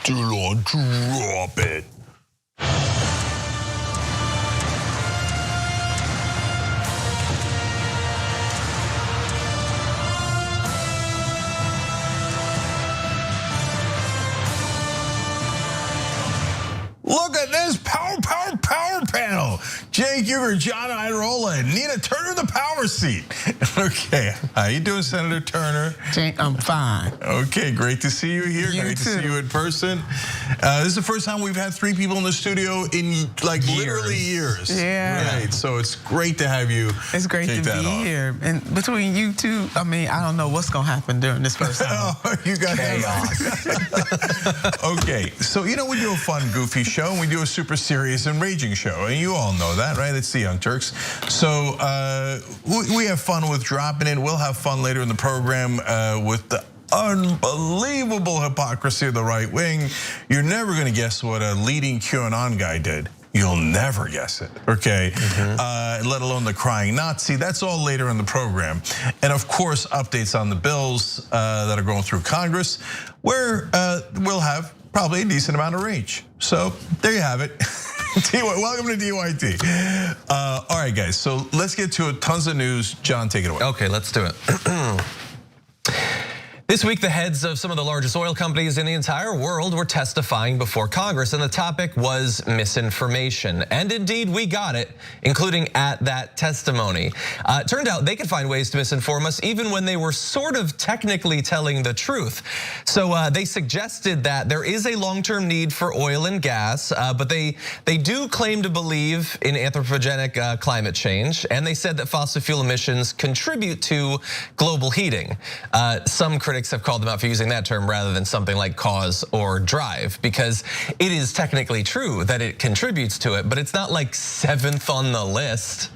Still on, drop it. Look at this power panel. Jake Uger, John Irola, and Nina Turner, the power seat. Okay, how you doing, Senator Turner? Jake, I'm fine. Okay, great to see you here. Great to see you in person. This is the first time we've had 3 people in the studio in like literally years. Yeah. Right, so it's great to have you. It's great to be here. And between you two, I mean, I don't know what's gonna happen during this first time. You got chaos. Okay, so you know we do a fun, goofy show, and we do a super serious and raging show, and you all know that, right? It's the Young Turks. So we have fun with dropping it. We'll have fun later in the program with the unbelievable hypocrisy of the right wing. You're never gonna guess what a leading QAnon guy did. You'll never guess it, okay? Let alone the crying Nazi. That's all later in the program. And of course, updates on the bills that are going through Congress, where we'll have probably a decent amount of rage. So there you have it. Welcome to TYT. All right, guys, so let's get to it. Tons of news. John, take it away. Okay, let's do it. This week, the heads of some of the largest oil companies in the entire world were testifying before Congress, and the topic was misinformation. And indeed, we got it, including at that testimony. It turned out they could find ways to misinform us even when they were sort of technically telling the truth. So they suggested that there is a long-term need for oil and gas, but they do claim to believe in anthropogenic climate change, and they said that fossil fuel emissions contribute to global heating. Some critics have called them out for using that term rather than something like cause or drive, because it is technically true that it contributes to it, but it's not like 7th on the list.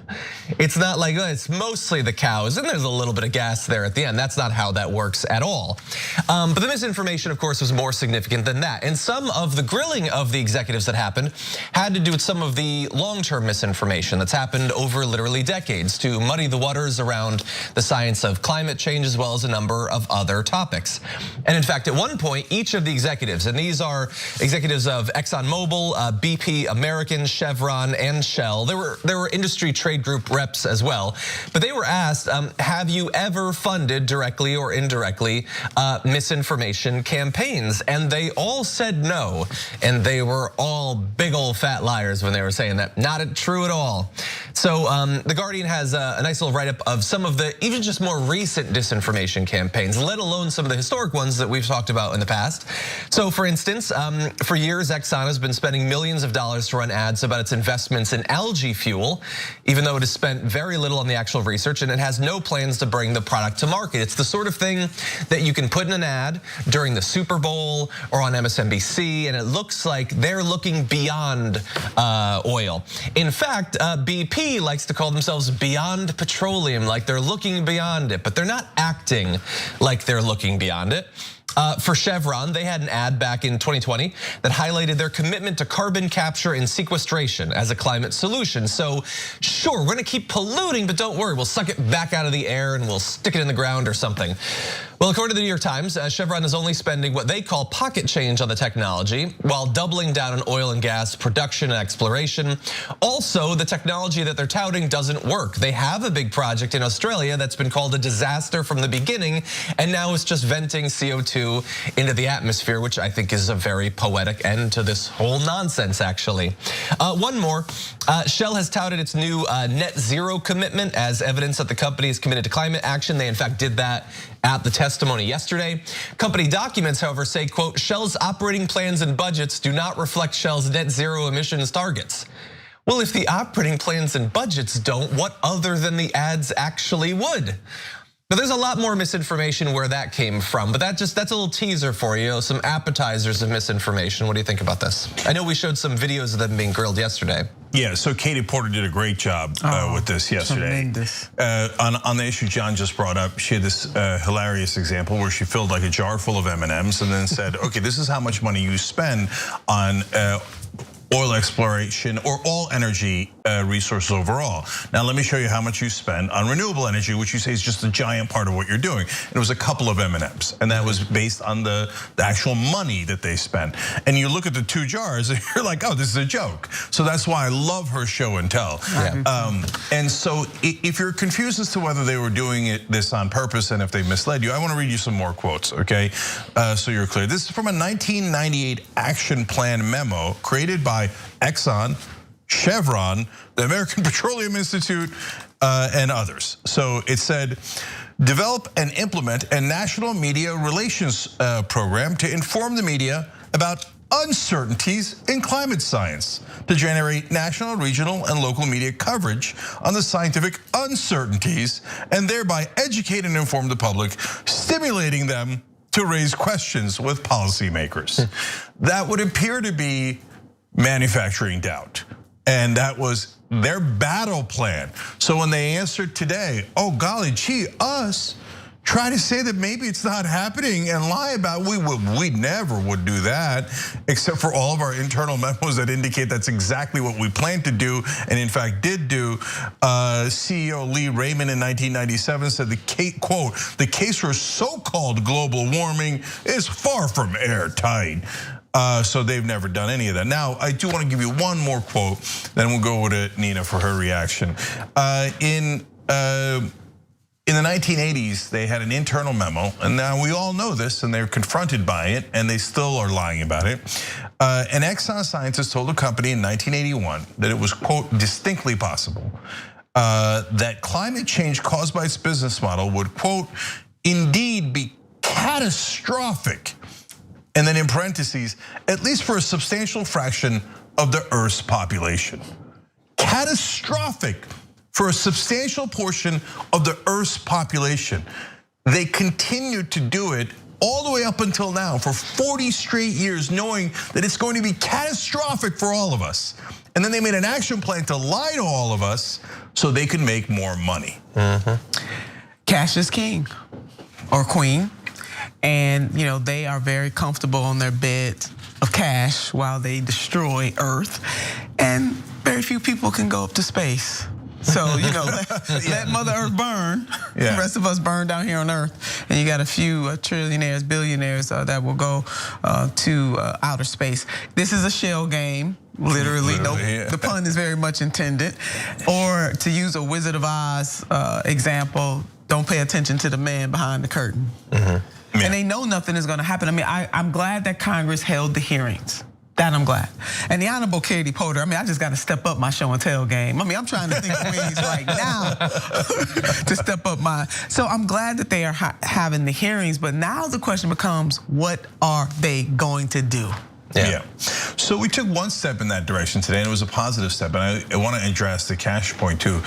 It's not like, oh, it's mostly the cows and there's a little bit of gas there at the end. That's not how that works at all. But the misinformation, of course, was more significant than that. And some of the grilling of the executives that happened had to do with some of the long-term misinformation that's happened over literally decades to muddy the waters around the science of climate change, as well as a number of other topics. And in fact, at one point, each of the executives, and these are executives of Exxon Mobil, BP, American, Chevron, and Shell. There were industry trade group reps as well, but they were asked, have you ever funded directly or indirectly misinformation campaigns? And they all said no, and they were all big old fat liars when they were saying that. Not true at all. So The Guardian has a nice little write-up of some of the even just more recent disinformation campaigns, let alone some of the historic ones that we've talked about in the past. So for instance, for years, Exxon has been spending millions of dollars to run ads about its investments in algae fuel, even though it has spent very little on the actual research, and it has no plans to bring the product to market. It's the sort of thing that you can put in an ad during the Super Bowl or on MSNBC, and it looks like they're looking beyond oil. In fact, BP likes to call themselves beyond petroleum, like they're looking beyond it, but they're not acting like they're looking beyond it. For Chevron, they had an ad back in 2020 that highlighted their commitment to carbon capture and sequestration as a climate solution. So sure, we're gonna keep polluting, but don't worry, we'll suck it back out of the air and we'll stick it in the ground or something. Well, according to the New York Times, Chevron is only spending what they call pocket change on the technology while doubling down on oil and gas production and exploration. Also, the technology that they're touting doesn't work. They have a big project in Australia that's been called a disaster from the beginning, and now it's just venting CO2 into the atmosphere, which I think is a very poetic end to this whole nonsense, actually. One more, Shell has touted its new net zero commitment as evidence that the company is committed to climate action. They in fact did that at the testimony yesterday. Company documents, however, say, quote, Shell's operating plans and budgets do not reflect Shell's net zero emissions targets. Well, if the operating plans and budgets don't, what other than the ads actually would? But there's a lot more misinformation where that came from, but that's a little teaser for you, some appetizers of misinformation. What do you think about this? I know we showed some videos of them being grilled yesterday. Yeah, so Katie Porter did a great job with this yesterday. On the issue John just brought up, she had this hilarious example where she filled like a jar full of M&Ms and then said, okay, this is how much money you spend on oil exploration or all energy resources overall. Now let me show you how much you spend on renewable energy, which you say is just a giant part of what you're doing. And it was a couple of M&Ms, and that was based on the actual money that they spend. And you look at the two jars, and you're like, oh, this is a joke. So that's why I love her show and tell. Yeah. And so if you're confused as to whether they were doing this on purpose and if they misled you, I want to read you some more quotes, okay? So you're clear. This is from a 1998 action plan memo created by Exxon, Chevron, the American Petroleum Institute, and others. So it said, develop and implement a national media relations program to inform the media about uncertainties in climate science, to generate national, regional, and local media coverage on the scientific uncertainties, and thereby educate and inform the public, stimulating them to raise questions with policymakers. That would appear to be manufacturing doubt. And that was their battle plan. So when they answered today, oh golly gee, us, try to say that maybe it's not happening and lie about we never would do that, except for all of our internal memos that indicate that's exactly what we planned to do and in fact did do. CEO Lee Raymond in 1997 said quote, the case for so-called global warming is far from airtight. So they've never done any of that. Now, I do want to give you one more quote, then we'll go over to Nina for her reaction. In the 1980s, they had an internal memo, and now we all know this, and they're confronted by it, and they still are lying about it. An Exxon scientist told a company in 1981 that it was, quote, distinctly possible that climate change caused by its business model would, quote, indeed be catastrophic. And then in parentheses, at least for a substantial fraction of the Earth's population. Catastrophic for a substantial portion of the Earth's population. They continued to do it all the way up until now for 40 straight years, knowing that it's going to be catastrophic for all of us. And then they made an action plan to lie to all of us so they could make more money. Cash is king or queen. And they are very comfortable on their bed of cash while they destroy Earth. And very few people can go up to space. So, let Mother Earth burn. Yeah. The rest of us burn down here on Earth. And you got a few trillionaires, billionaires that will go to outer space. This is a shell game. Literally, the pun is very much intended. Or to use a Wizard of Oz example, don't pay attention to the man behind the curtain. Yeah. And they know nothing is gonna happen. I mean, I'm glad that Congress held the hearings. That I'm glad. And the Honorable Katie Porter, I just gotta step up my show and tell game. I'm trying to think of ways right now to step up my. So I'm glad that they are having the hearings, but now the question becomes, what are they going to do? Yeah. So we took one step in that direction today, and it was a positive step. And I want to address the cash point too.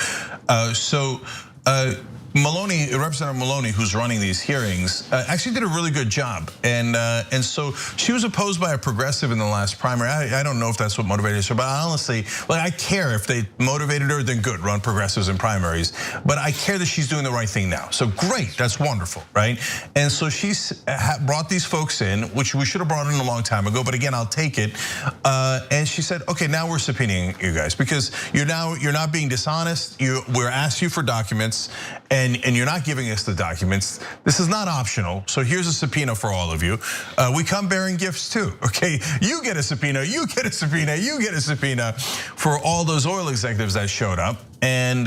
Maloney, Representative Maloney, who's running these hearings, actually did a really good job. And so she was opposed by a progressive in the last primary. I don't know if that's what motivated her, but honestly, I care if they motivated her, then good, run progressives in primaries. But I care that she's doing the right thing now. So great, that's wonderful, right? And so she's brought these folks in, which we should have brought in a long time ago, but again, I'll take it. And she said, okay, now we're subpoenaing you guys because you're not being dishonest. We're asked you for documents, and you're not giving us the documents. This is not optional, so here's a subpoena for all of you. We come bearing gifts too, okay? You get a subpoena, you get a subpoena, you get a subpoena for all those oil executives that showed up. And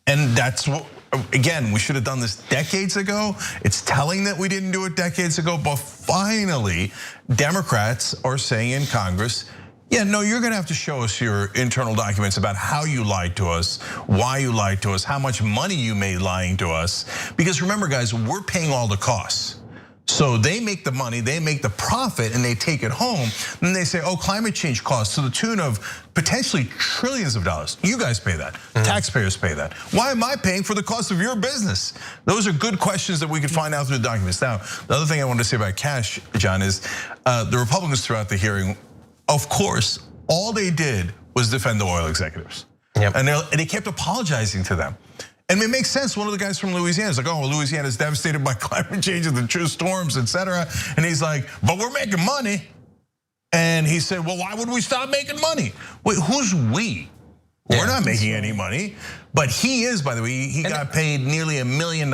that's what, again, we should have done this decades ago. It's telling that we didn't do it decades ago, but finally, Democrats are saying in Congress, yeah, no, you're gonna have to show us your internal documents about how you lied to us, why you lied to us, how much money you made lying to us. Because remember, guys, we're paying all the costs. So they make the money, they make the profit, and they take it home. Then they say, oh, climate change costs to the tune of potentially trillions of dollars. You guys pay that, taxpayers pay that. Why am I paying for the cost of your business? Those are good questions that we could find out through the documents. Now, the other thing I wanted to say about cash, John, is the Republicans throughout the hearing, of course, all they did was defend the oil executives. Yep. And they kept apologizing to them. And it makes sense. One of the guys from Louisiana is like, oh, well, Louisiana is devastated by climate change and the true storms, et cetera. And he's like, but we're making money. And he said, well, why would we stop making money? Wait, who's we? We're not making any money. But he is, by the way, he got paid nearly $1 million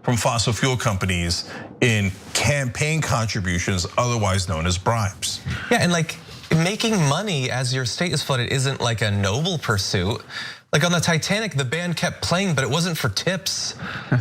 from fossil fuel companies in campaign contributions, otherwise known as bribes. Yeah, and like making money as your state is flooded isn't like a noble pursuit. Like on the Titanic, the band kept playing, but it wasn't for tips.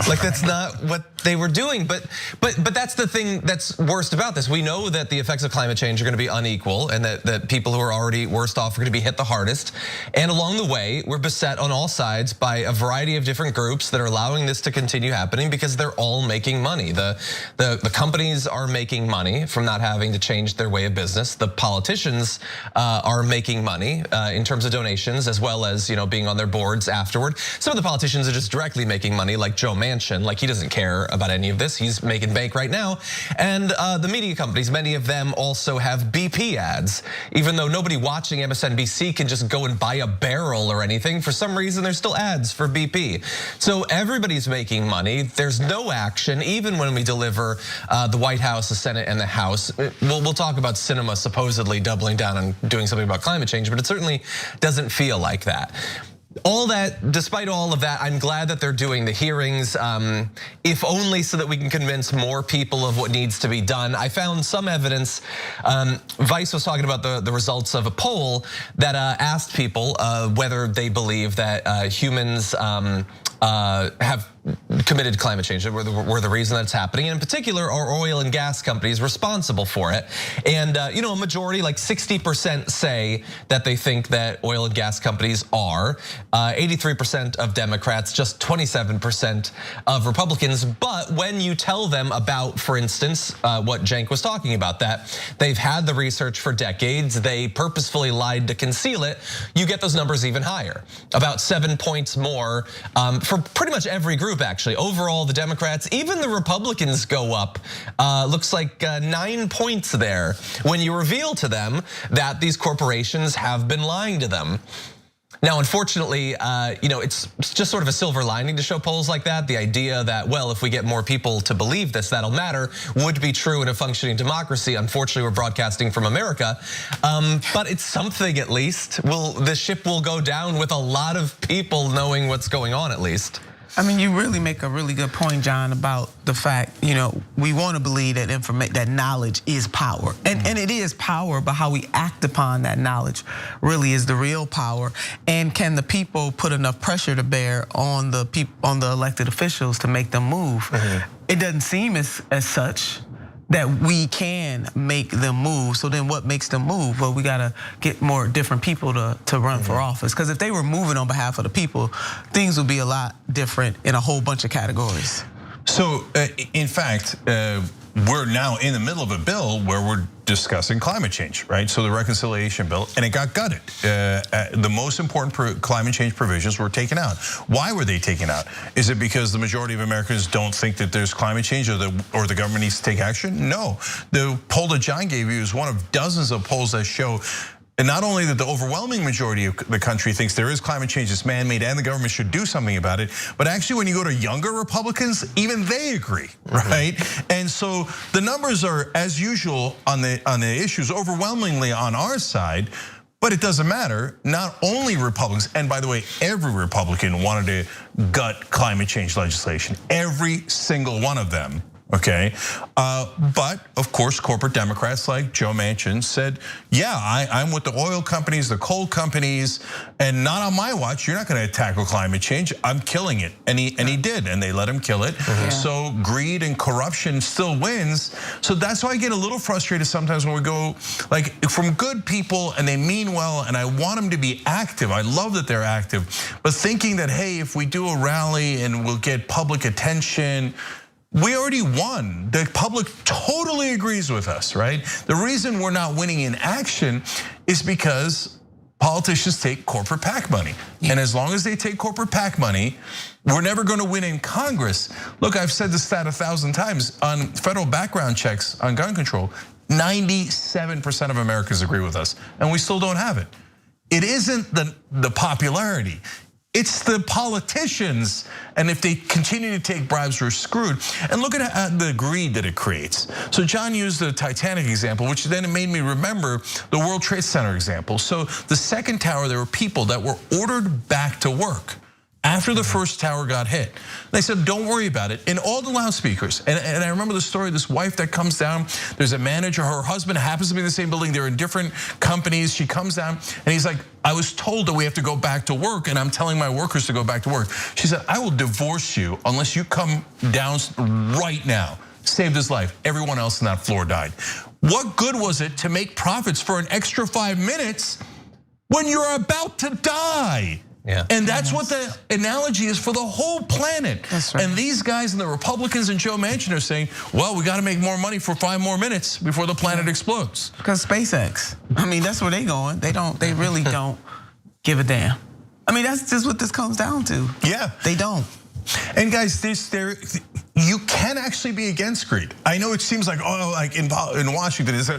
Like that's not what they were doing. But that's the thing that's worst about this. We know that the effects of climate change are going to be unequal, and that people who are already worst off are going to be hit the hardest. And along the way, we're beset on all sides by a variety of different groups that are allowing this to continue happening because they're all making money. The companies are making money from not having to change their way of business. The politicians are making money in terms of donations, as well as being on their boards afterward. Some of the politicians are just directly making money, like Joe Manchin. Like he doesn't care about any of this. He's making bank right now. And the media companies, many of them also have BP ads. Even though nobody watching MSNBC can just go and buy a barrel or anything, for some reason there's still ads for BP. So everybody's making money. There's no action, even when we deliver the White House, the Senate, and the House. We'll talk about cinema supposedly doubling down and doing something about climate change, but it certainly doesn't feel like that. All that, despite all of that, I'm glad that they're doing the hearings, if only so that we can convince more people of what needs to be done. I found some evidence, Vice was talking about the results of a poll that asked people whether they believe that humans have committed climate change, were the reason that's happening. And in particular, are oil and gas companies responsible for it? And a majority, like 60%, say that they think that oil and gas companies are. 83% of Democrats, just 27% of Republicans. But when you tell them about, for instance, what Cenk was talking about, that they've had the research for decades, they purposefully lied to conceal it, you get those numbers even higher. About 7 points more for pretty much every group, actually. Overall, the Democrats, even the Republicans go up. Looks like 9 points there when you reveal to them that these corporations have been lying to them. Now, unfortunately, it's just sort of a silver lining to show polls like that. The idea that, well, if we get more people to believe this, that'll matter, would be true in a functioning democracy. Unfortunately, we're broadcasting from America, but it's something at least. The ship will go down with a lot of people knowing what's going on, at least. I mean, you really make a really good point, John, about the fact, we want to believe that that knowledge is power. And it is power, but how we act upon that knowledge really is the real power. And can the people put enough pressure to bear on the elected officials to make them move? It doesn't seem as such that we can make them move. So then what makes them move? Well, we gotta get more different people to run for office. Because if they were moving on behalf of the people, things would be a lot different in a whole bunch of categories. So in fact, we're now in the middle of a bill where we're discussing climate change, right? So the reconciliation bill, and it got gutted. The most important climate change provisions were taken out. Why were they taken out? Is it because the majority of Americans don't think that there's climate change or the government needs to take action? No. The poll that John gave you is one of dozens of polls that show, and not only that the overwhelming majority of the country thinks there is climate change, it's man-made, and the government should do something about it, but actually when you go to younger Republicans, even they agree, right? And so the numbers are, as usual, on the issues overwhelmingly on our side, but it doesn't matter. Not only Republicans, and by the way, every Republican wanted to gut climate change legislation, every single one of them. Okay, but of course, corporate Democrats like Joe Manchin said, yeah, I'm with the oil companies, the coal companies, and not on my watch. You're not gonna tackle climate change. I'm killing it. And he did, and they let him kill it. So greed and corruption still wins. So that's why I get a little frustrated sometimes when we go like from good people and they mean well, and I want them to be active. I love that they're active, but thinking that, hey, if we do a rally and we'll get public attention, we already won. The public totally agrees with us, right? The reason we're not winning in action is because politicians take corporate PAC money. And as long as they take corporate PAC money, we're never gonna win in Congress. Look, I've said this stat 1,000 times on federal background checks on gun control, 97% of Americans agree with us, and we still don't have it. It isn't the popularity. It's the politicians, and if they continue to take bribes, we're screwed. And look at the greed that it creates. So John used the Titanic example, which then made me remember the World Trade Center example. So the second tower, there were people that were ordered back to work after the first tower got hit. They said, don't worry about it. In all the loudspeakers, and I remember the story of this wife that comes down, there's a manager, her husband happens to be in the same building, they're in different companies. She comes down and he's like, I was told that we have to go back to work and I'm telling my workers to go back to work. She said, I will divorce you unless you come down right now. Saved his life. Everyone else on that floor died. What good was it to make profits for an extra 5 minutes when you're about to die? Yeah. And that's what the analogy is for the whole planet. That's right. And these guys and the Republicans and Joe Manchin are saying, well, we got to make more money for 5 more minutes before the planet explodes. Because SpaceX, I mean, that's where they going. They really don't give a damn. I mean, that's just what this comes down to. Yeah. They don't. And guys, you can actually be against greed. I know it seems like, like in Washington, it's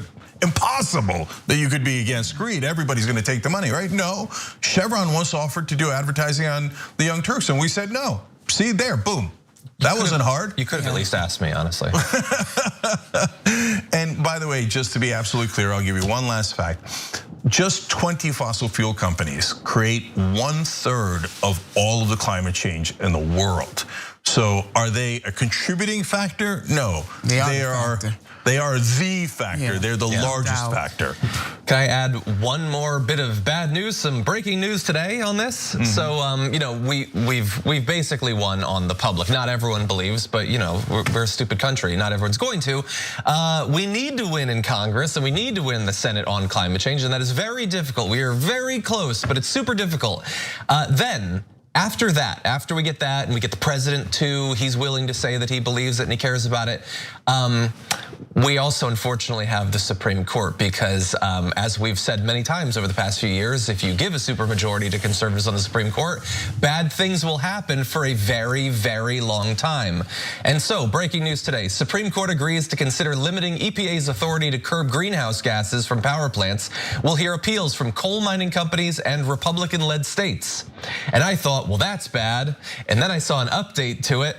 impossible that you could be against greed. Everybody's going to take the money, right? No. Chevron once offered to do advertising on the Young Turks, and we said no. See, there, boom. That wasn't hard. You could have at least asked me, honestly. And by the way, just to be absolutely clear, I'll give you one last fact. Just 20 fossil fuel companies create 1/3 of all of the climate change in the world. So are they a contributing factor? No, they are the factor. Yeah. They're the largest factor. Can I add one more bit of bad news, some breaking news today on this? So we've basically won on the public. Not everyone believes, but we're a stupid country. Not everyone's going to. We need to win in Congress and we need to win the Senate on climate change, and that is very difficult. We are very close, but it's super difficult. Then after that, after we get that and we get the president too, he's willing to say that he believes it and he cares about it. We also unfortunately have the Supreme Court because as we've said many times over the past few years, if you give a supermajority to conservatives on the Supreme Court, bad things will happen for a very, very long time. And so breaking news today, Supreme Court agrees to consider limiting EPA's authority to curb greenhouse gases from power plants. We'll hear appeals from coal mining companies and Republican-led states. And I thought, well, that's bad. And then I saw an update to it.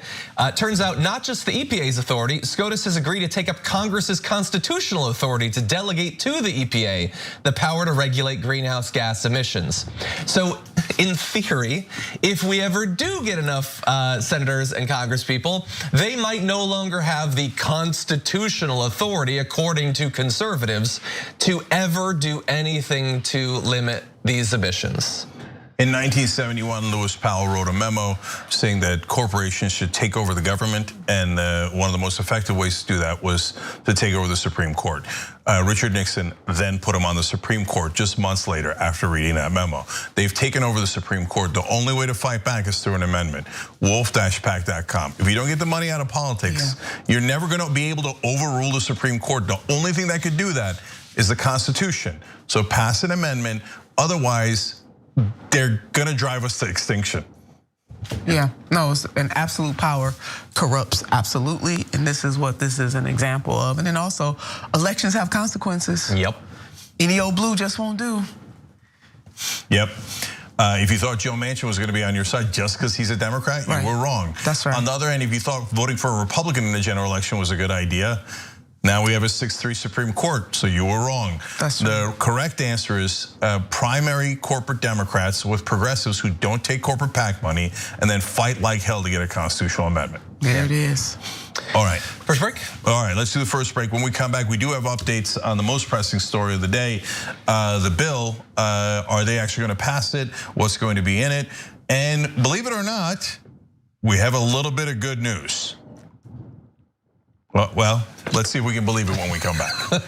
Turns out not just the EPA's authority, SCOTUS has agreed to take up Congress's constitutional authority to delegate to the EPA the power to regulate greenhouse gas emissions. So in theory, if we ever do get enough senators and congresspeople, they might no longer have the constitutional authority, according to conservatives, to ever do anything to limit these emissions. In 1971, Lewis Powell wrote a memo saying that corporations should take over the government, and one of the most effective ways to do that was to take over the Supreme Court. Richard Nixon then put him on the Supreme Court just months later after reading that memo. They've taken over the Supreme Court. The only way to fight back is through an amendment. Wolf-pac.com. If you don't get the money out of politics, you're never gonna be able to overrule the Supreme Court. The only thing that could do that is the Constitution. So pass an amendment, otherwise, they're gonna drive us to extinction. Yeah, no, it's an absolute power corrupts absolutely, and this is what this is an example of. And then also, elections have consequences. Yep. Any old blue just won't do. Yep. If you thought Joe Manchin was gonna be on your side just because he's a Democrat, you were wrong. That's right. On the other hand, if you thought voting for a Republican in the general election was a good idea, now we have a 6-3 Supreme Court, so you were wrong. That's right. The correct answer is primary corporate Democrats with progressives who don't take corporate PAC money and then fight like hell to get a constitutional amendment. There it is. All right. First break? All right, let's do the first break. When we come back, we do have updates on the most pressing story of the day. The bill, are they actually gonna pass it? What's going to be in it? And believe it or not, we have a little bit of good news. Well, let's see if we can believe it when we come back.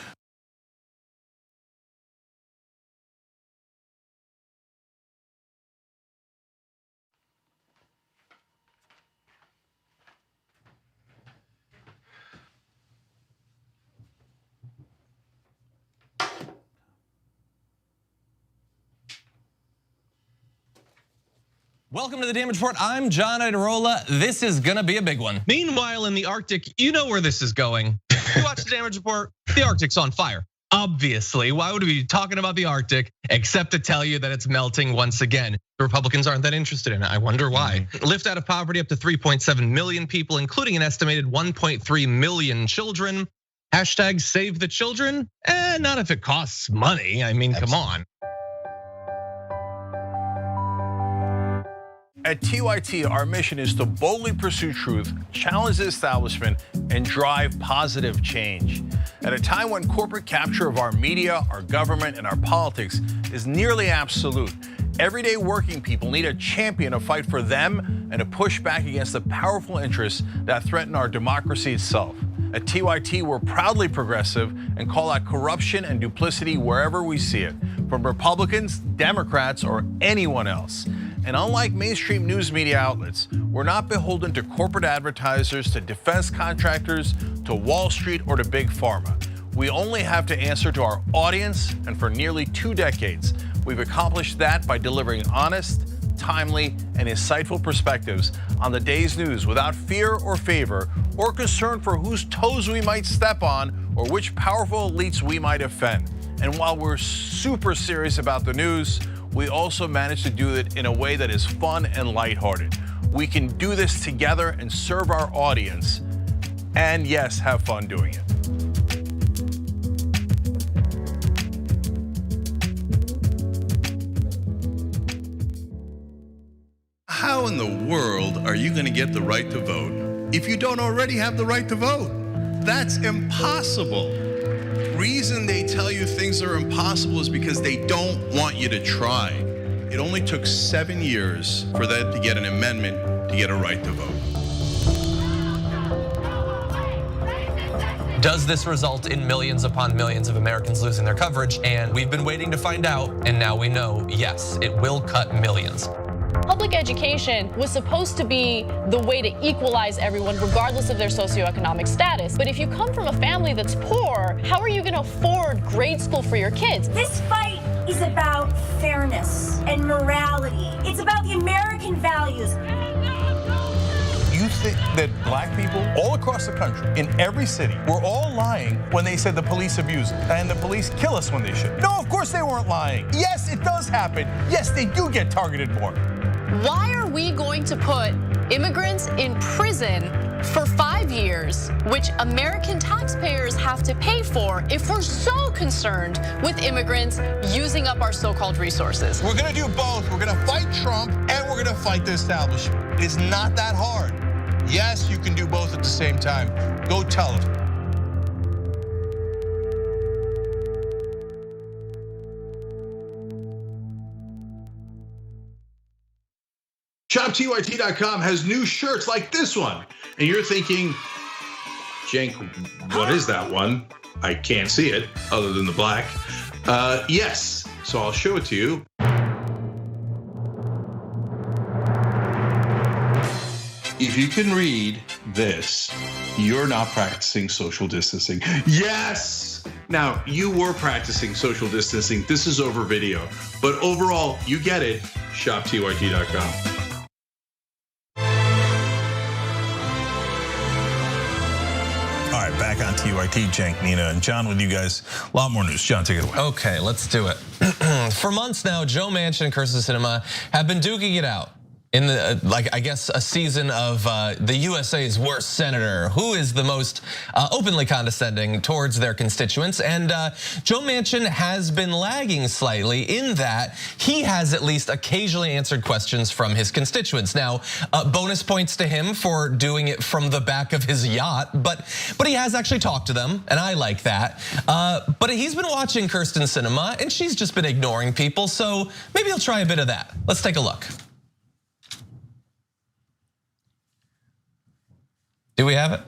Welcome to the Damage Report. I'm John Idarola. This is gonna be a big one. Meanwhile, in the Arctic, you know where this is going. You watch the Damage Report, the Arctic's on fire. Obviously, why would we be talking about the Arctic except to tell you that it's melting once again? The Republicans aren't that interested in it. I wonder why. Lift out of poverty up to 3.7 million people, including an estimated 1.3 million children. Hashtag save the children? Not if it costs money. I mean, come on. At TYT, our mission is to boldly pursue truth, challenge the establishment, and drive positive change. At a time when corporate capture of our media, our government, and our politics is nearly absolute, everyday working people need a champion to fight for them and to push back against the powerful interests that threaten our democracy itself. At TYT, we're proudly progressive and call out corruption and duplicity wherever we see it, from Republicans, Democrats, or anyone else. And unlike mainstream news media outlets, we're not beholden to corporate advertisers, to defense contractors, to Wall Street, or to Big Pharma. We only have to answer to our audience, and for nearly 2 decades, we've accomplished that by delivering honest, timely, and insightful perspectives on the day's news without fear or favor or concern for whose toes we might step on or which powerful elites we might offend. And while we're super serious about the news, we also manage to do it in a way that is fun and lighthearted. We can do this together and serve our audience, and yes, have fun doing it. How in the world are you going to get the right to vote if you don't already have the right to vote? That's impossible. Reason they tell you things are impossible is because they don't want you to try. It only took 7 years for them to get an amendment to get a right to vote. Does this result in millions upon millions of Americans losing their coverage? And we've been waiting to find out, and now we know, yes, it will cut millions. Public education was supposed to be the way to equalize everyone regardless of their socioeconomic status. But if you come from a family that's poor, how are you going to afford grade school for your kids? This fight is about fairness and morality. It's about the American values. You think that black people all across the country, in every city, were all lying when they said the police abuse us and the police kill us when they should? No, of course they weren't lying. Yes, it does happen. Yes, they do get targeted more. Why are we going to put immigrants in prison for 5 years, which American taxpayers have to pay for, if we're so concerned with immigrants using up our so-called resources? We're gonna do both. We're gonna fight Trump and we're gonna fight the establishment. It's not that hard. Yes, you can do both at the same time. Go tell them. ShopTYT.com has new shirts like this one. And you're thinking, Cenk, what is that one? I can't see it other than the black. Yes, so I'll show it to you. If you can read this, you're not practicing social distancing. Yes! Now, you were practicing social distancing. This is over video. But overall, you get it. ShopTYT.com. All right, back on TYT, Cenk, Nina, and John with you guys. A lot more news. John, take it away. Okay, let's do it. For months now, Joe Manchin and Kirsten Gillibrand have been duking it out in the, I guess, a season of the USA's worst senator, who is the most openly condescending towards their constituents. And Joe Manchin has been lagging slightly in that he has at least occasionally answered questions from his constituents. Now, bonus points to him for doing it from the back of his yacht, but he has actually talked to them, and I like that. But he's been watching Kirsten Gillibrand, and she's just been ignoring people, so maybe he'll try a bit of that. Let's take a look. Do we have it?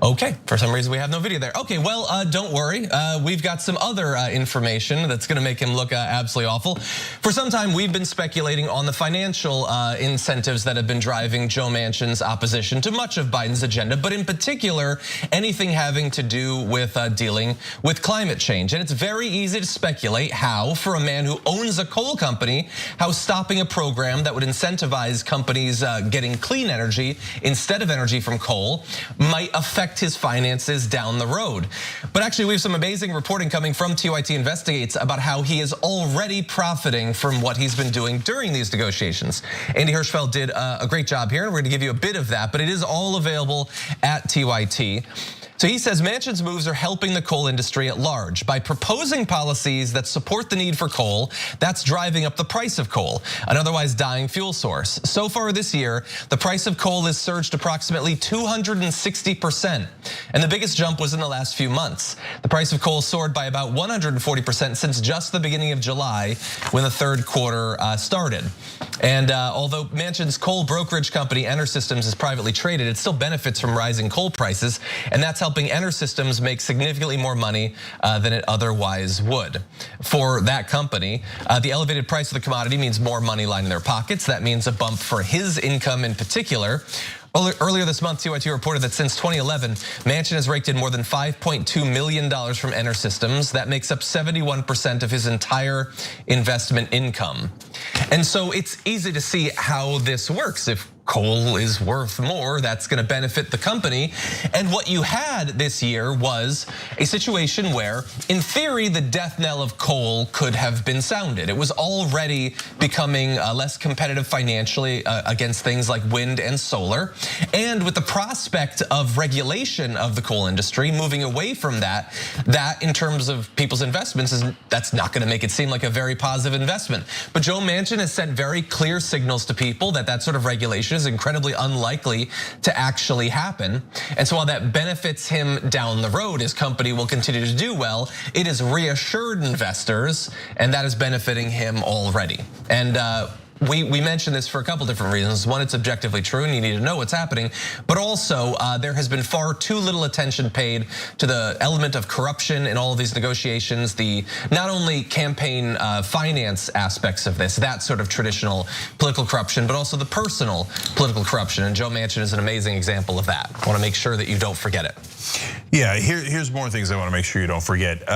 Okay, for some reason we have no video there. Okay, well, don't worry. We've got some other information that's gonna make him look absolutely awful. For some time, we've been speculating on the financial incentives that have been driving Joe Manchin's opposition to much of Biden's agenda, but in particular, anything having to do with dealing with climate change. And it's very easy to speculate how, for a man who owns a coal company, how stopping a program that would incentivize companies getting clean energy instead of energy from coal might affect affect his finances down the road. But actually, we have some amazing reporting coming from TYT Investigates about how he is already profiting from what he's been doing during these negotiations. Andy Hirschfeld did a great job here, and we're gonna give you a bit of that, but it is all available at TYT. So he says Manchin's moves are helping the coal industry at large. By proposing policies that support the need for coal, that's driving up the price of coal, an otherwise dying fuel source. So far this year, the price of coal has surged approximately 260%. And the biggest jump was in the last few months. The price of coal soared by about 140% since just the beginning of July, when the third quarter started. And although Manchin's coal brokerage company, EnerSystems, is privately traded, it still benefits from rising coal prices, and that's helping EnerSystems make significantly more money than it otherwise would. For that company, the elevated price of the commodity means more money lining their pockets. That means a bump for his income in particular. Earlier this month, TYT reported that since 2011, Manchin has raked in more than $5.2 million from EnerSystems. That makes up 71% of his entire investment income. And so it's easy to see how this works. If coal is worth more, that's gonna benefit the company. And what you had this year was a situation where, in theory, the death knell of coal could have been sounded. It was already becoming less competitive financially against things like wind and solar. And with the prospect of regulation of the coal industry, moving away from that in terms of people's investments, that's not gonna make it seem like a very positive investment. But Joe Manchin has sent very clear signals to people that that sort of regulation is incredibly unlikely to actually happen. And so while that benefits him down the road, his company will continue to do well, it has reassured investors, and that is benefiting him already. And we mentioned this for a couple different reasons. One, it's objectively true and you need to know what's happening, but also there has been far too little attention paid to the element of corruption in all of these negotiations, the not only campaign finance aspects of this, that sort of traditional political corruption, but also the personal political corruption. And Joe Manchin is an amazing example of that. I wanna make sure that you don't forget it. Yeah, here's more things I wanna make sure you don't forget.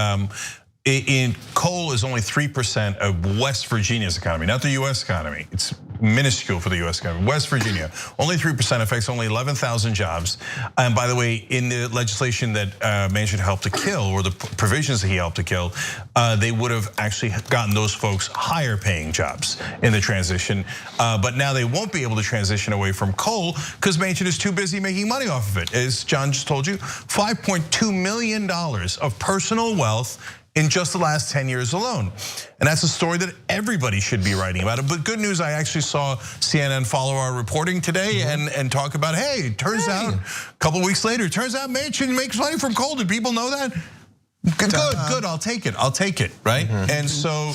In coal is only 3% of West Virginia's economy, not the US economy. It's minuscule for the US economy. West Virginia, only 3% affects only 11,000 jobs. And by the way, in the legislation that Manchin helped to kill, or the provisions that he helped to kill, they would have actually gotten those folks higher paying jobs in the transition. But now they won't be able to transition away from coal because Manchin is too busy making money off of it. As John just told you, $5.2 million of personal wealth in just the last 10 years alone. And that's a story that everybody should be writing about it. But good news, I actually saw CNN follow our reporting today and talk about, hey, turns out a couple weeks later, turns out Manchin makes money from coal. Did people know that? Good, I'll take it, right? And so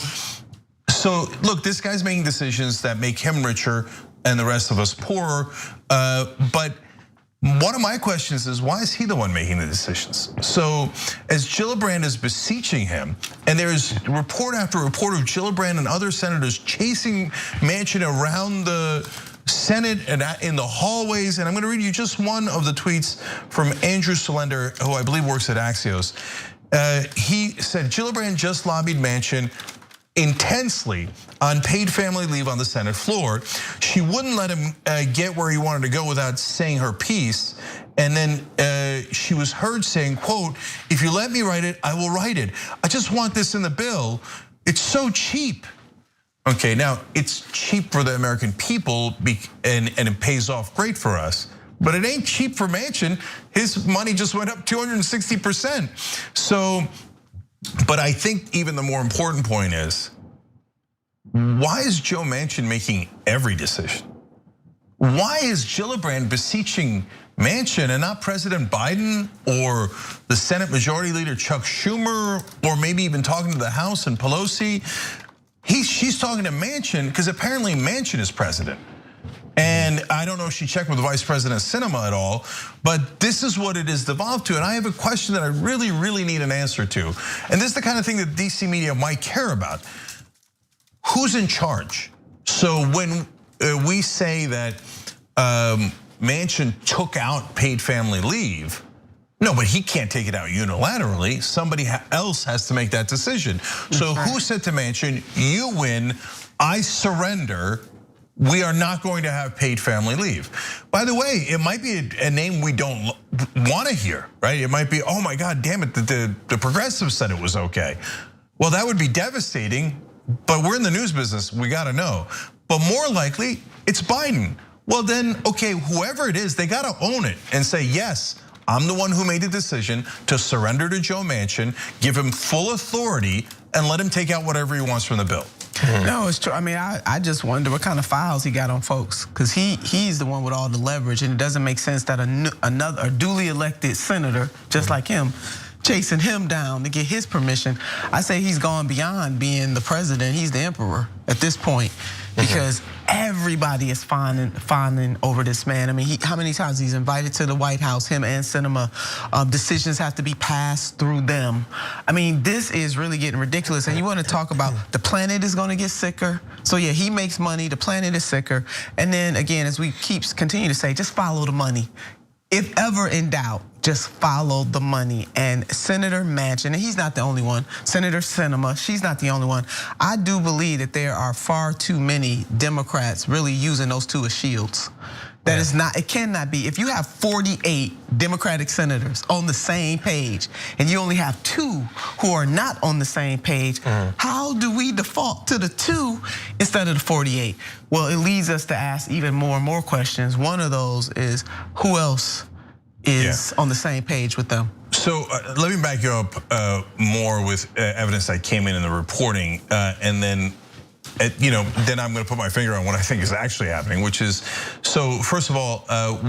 look, this guy's making decisions that make him richer and the rest of us poorer, but one of my questions is, why is he the one making the decisions? So as Gillibrand is beseeching him, and there's report after report of Gillibrand and other senators chasing Manchin around the Senate and in the hallways, and I'm gonna read you just one of the tweets from Andrew Solender, who I believe works at Axios. He said, Gillibrand just lobbied Manchin intensely on paid family leave on the Senate floor. She wouldn't let him get where he wanted to go without saying her piece. And then she was heard saying, quote, if you let me write it, I will write it. I just want this in the bill. It's so cheap. Okay, now it's cheap for the American people and it pays off great for us. But it ain't cheap for Manchin. His money just went up 260%. So, but I think even the more important point is, why is Joe Manchin making every decision? Why is Gillibrand beseeching Manchin and not President Biden or the Senate Majority Leader Chuck Schumer, or maybe even talking to the House and Pelosi? She's talking to Manchin because apparently Manchin is president. And I don't know if she checked with Vice President Sinema at all, but this is what it has devolved to. And I have a question that I really, really need an answer to. And this is the kind of thing that DC media might care about. Who's in charge? So when we say that Manchin took out paid family leave, no, but he can't take it out unilaterally. Somebody else has to make that decision. So who said to Manchin, you win, I surrender, we are not going to have paid family leave. By the way, it might be a name we don't want to hear, right? It might be, oh my God, damn it, the progressives said it was okay. Well, that would be devastating, but we're in the news business, we gotta know. But more likely, it's Biden. Well then, okay, whoever it is, they gotta own it and say, yes, I'm the one who made the decision to surrender to Joe Manchin, give him full authority, and let him take out whatever he wants from the bill. No, it's true. I mean, I just wonder what kind of files he got on folks, because he's the one with all the leverage, and it doesn't make sense that a duly elected senator, just like him, chasing him down to get his permission. I say he's gone beyond being the president. He's the emperor at this point, because everybody is fawning over this man. I mean, how many times he's invited to the White House, him and Sinema, decisions have to be passed through them. I mean, this is really getting ridiculous. And you want to talk about the planet is going to get sicker. So yeah, he makes money, the planet is sicker. And then again, as we continue to say, just follow the money. If ever in doubt, just follow the money. And Senator Manchin, and he's not the only one, Senator Sinema, she's not the only one. I do believe that there are far too many Democrats really using those two as shields. That is not, it cannot be. If you have 48 Democratic senators on the same page and you only have 2 who are not on the same page, how do we default to the 2 instead of the 48? Well, it leads us to ask even more and more questions. One of those is, who else is on the same page with them? So let me back you up more with evidence that came in the reporting, and then then I'm going to put my finger on what I think is actually happening, which is, so first of all,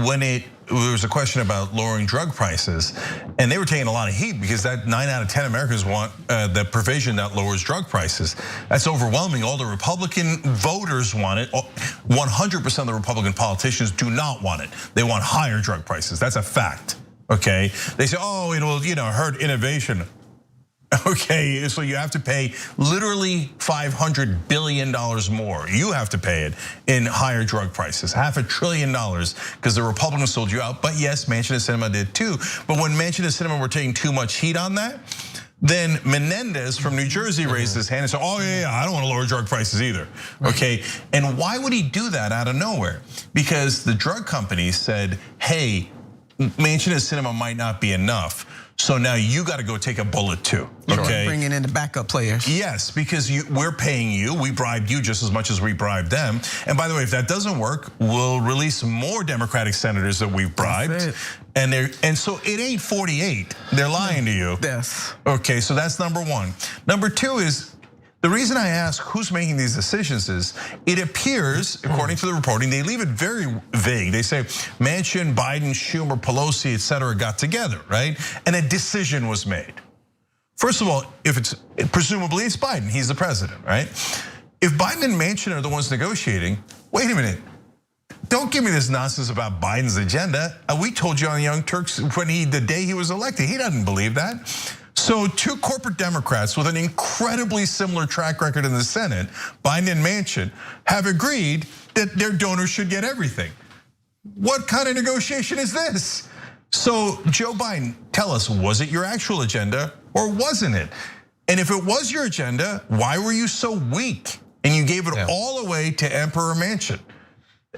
when there was a question about lowering drug prices, and they were taking a lot of heat because that 9 out of 10 Americans want the provision that lowers drug prices. That's overwhelming. All the Republican voters want it. 100% of the Republican politicians do not want it. They want higher drug prices. That's a fact, okay? They say, oh, it'll hurt innovation. Okay, so you have to pay literally $500 billion more. You have to pay it in higher drug prices, $500 billion, because the Republicans sold you out. But yes, Manchin and Sinema did too. But when Manchin and Sinema were taking too much heat on that, then Menendez from New Jersey raised his hand and said, oh yeah, I don't want to lower drug prices either, okay? And why would he do that out of nowhere? Because the drug companies said, hey, Manchin and Sinema might not be enough. So now you got to go take a bullet too, okay? Bringing in the backup players. Yes, because we're paying you. We bribed you just as much as we bribed them. And by the way, if that doesn't work, we'll release more Democratic senators that we've bribed. And so it ain't 48. They're lying to you. Yes. Okay, so that's number one. Number two is, the reason I ask who's making these decisions is, it appears, according to the reporting, they leave it very vague. They say Manchin, Biden, Schumer, Pelosi, etc. got together, right? And a decision was made. First of all, presumably it's Biden, he's the president, right? If Biden and Manchin are the ones negotiating, wait a minute. Don't give me this nonsense about Biden's agenda. We told you on the Young Turks the day he was elected, he doesn't believe that. So 2 corporate Democrats with an incredibly similar track record in the Senate, Biden and Manchin, have agreed that their donors should get everything. What kind of negotiation is this? So Joe Biden, tell us, was it your actual agenda or wasn't it? And if it was your agenda, why were you so weak? And you gave it all away to Emperor Manchin.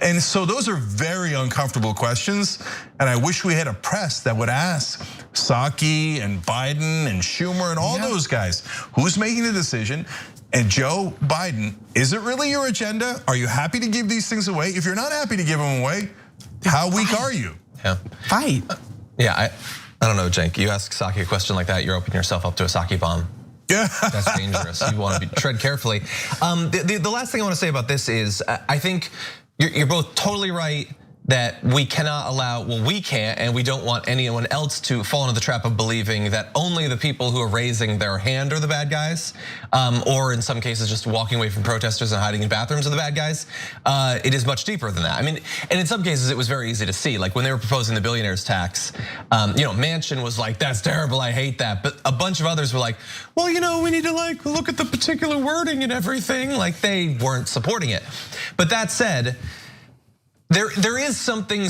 And so those are very uncomfortable questions. And I wish we had a press that would ask Psaki and Biden and Schumer and all those guys, who's making the decision? And Joe Biden, is it really your agenda? Are you happy to give these things away? If you're not happy to give them away, how weak are you? Yeah. Fight. Yeah, I don't know, Cenk. You ask Psaki a question like that, you're opening yourself up to a Psaki bomb. Yeah. That's dangerous. You want to tread carefully. The last thing I want to say about this is, I think you're both totally right that we cannot allow, well, we can't, and we don't want anyone else to fall into the trap of believing that only the people who are raising their hand are the bad guys, or in some cases just walking away from protesters and hiding in bathrooms are the bad guys. It is much deeper than that. I mean, and in some cases it was very easy to see, like when they were proposing the billionaires tax, Manchin was like, that's terrible, I hate that. But a bunch of others were like, well, we need to look at the particular wording and everything. Like they weren't supporting it. But that said, there is something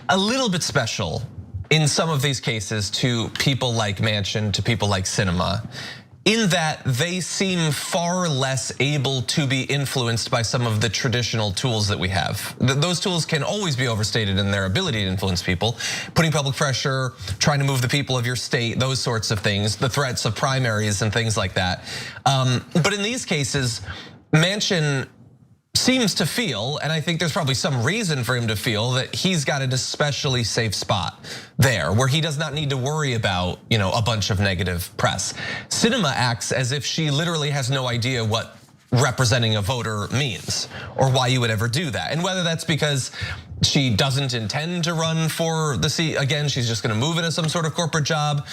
a little bit special in some of these cases to people like Manchin, to people like Sinema, in that they seem far less able to be influenced by some of the traditional tools that we have. Those tools can always be overstated in their ability to influence people, putting public pressure, trying to move the people of your state, those sorts of things, the threats of primaries and things like that. But in these cases, Manchin seems to feel, and I think there's probably some reason for him to feel, that he's got an especially safe spot there where he does not need to worry about, a bunch of negative press. Sinema acts as if she literally has no idea what representing a voter means or why you would ever do that. And whether that's because she doesn't intend to run for the seat again, she's just gonna move into some sort of corporate job,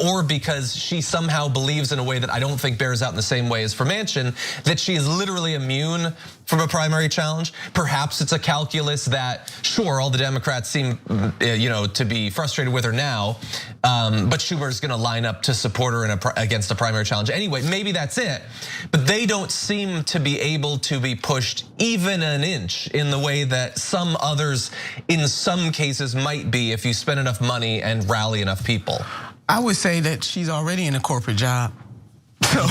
or because she somehow believes in a way that I don't think bears out in the same way as for Manchin, that she is literally immune from a primary challenge. Perhaps it's a calculus that, sure, all the Democrats seem to be frustrated with her now, but Schumer's gonna line up to support her against a primary challenge anyway. Maybe that's it, but they don't seem to be able to be pushed even an inch in the way that some others in some cases might be if you spend enough money and rally enough people. I would say that she's already in a corporate job. So,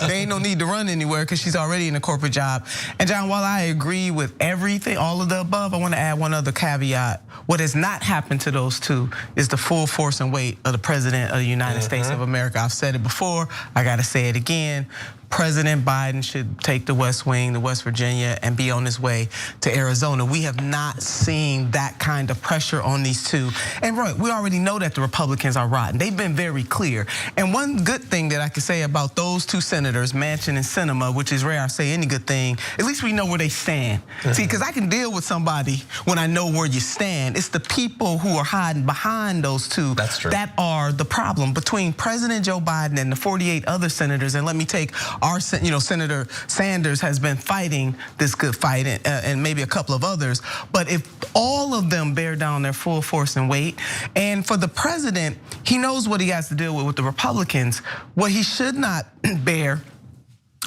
there ain't no need to run anywhere because she's already in a corporate job. And John, while I agree with everything, all of the above, I want to add one other caveat. What has not happened to those two is the full force and weight of the President of the United States of America. I've said it before, I gotta say it again. President Biden should take the West Wing, the West Virginia, and be on his way to Arizona. We have not seen that kind of pressure on these two. And right, we already know that the Republicans are rotten. They've been very clear. And one good thing that I can say about those two senators, Manchin and Sinema, which is rare I say any good thing, at least we know where they stand. See, because I can deal with somebody when I know where you stand. It's the people who are hiding behind those two that are the problem. Between President Joe Biden and the 48 other senators, and let me take our, Senator Sanders has been fighting this good fight, and maybe a couple of others. But if all of them bear down their full force and weight, and for the president, he knows what he has to deal with the Republicans. What he should not bear,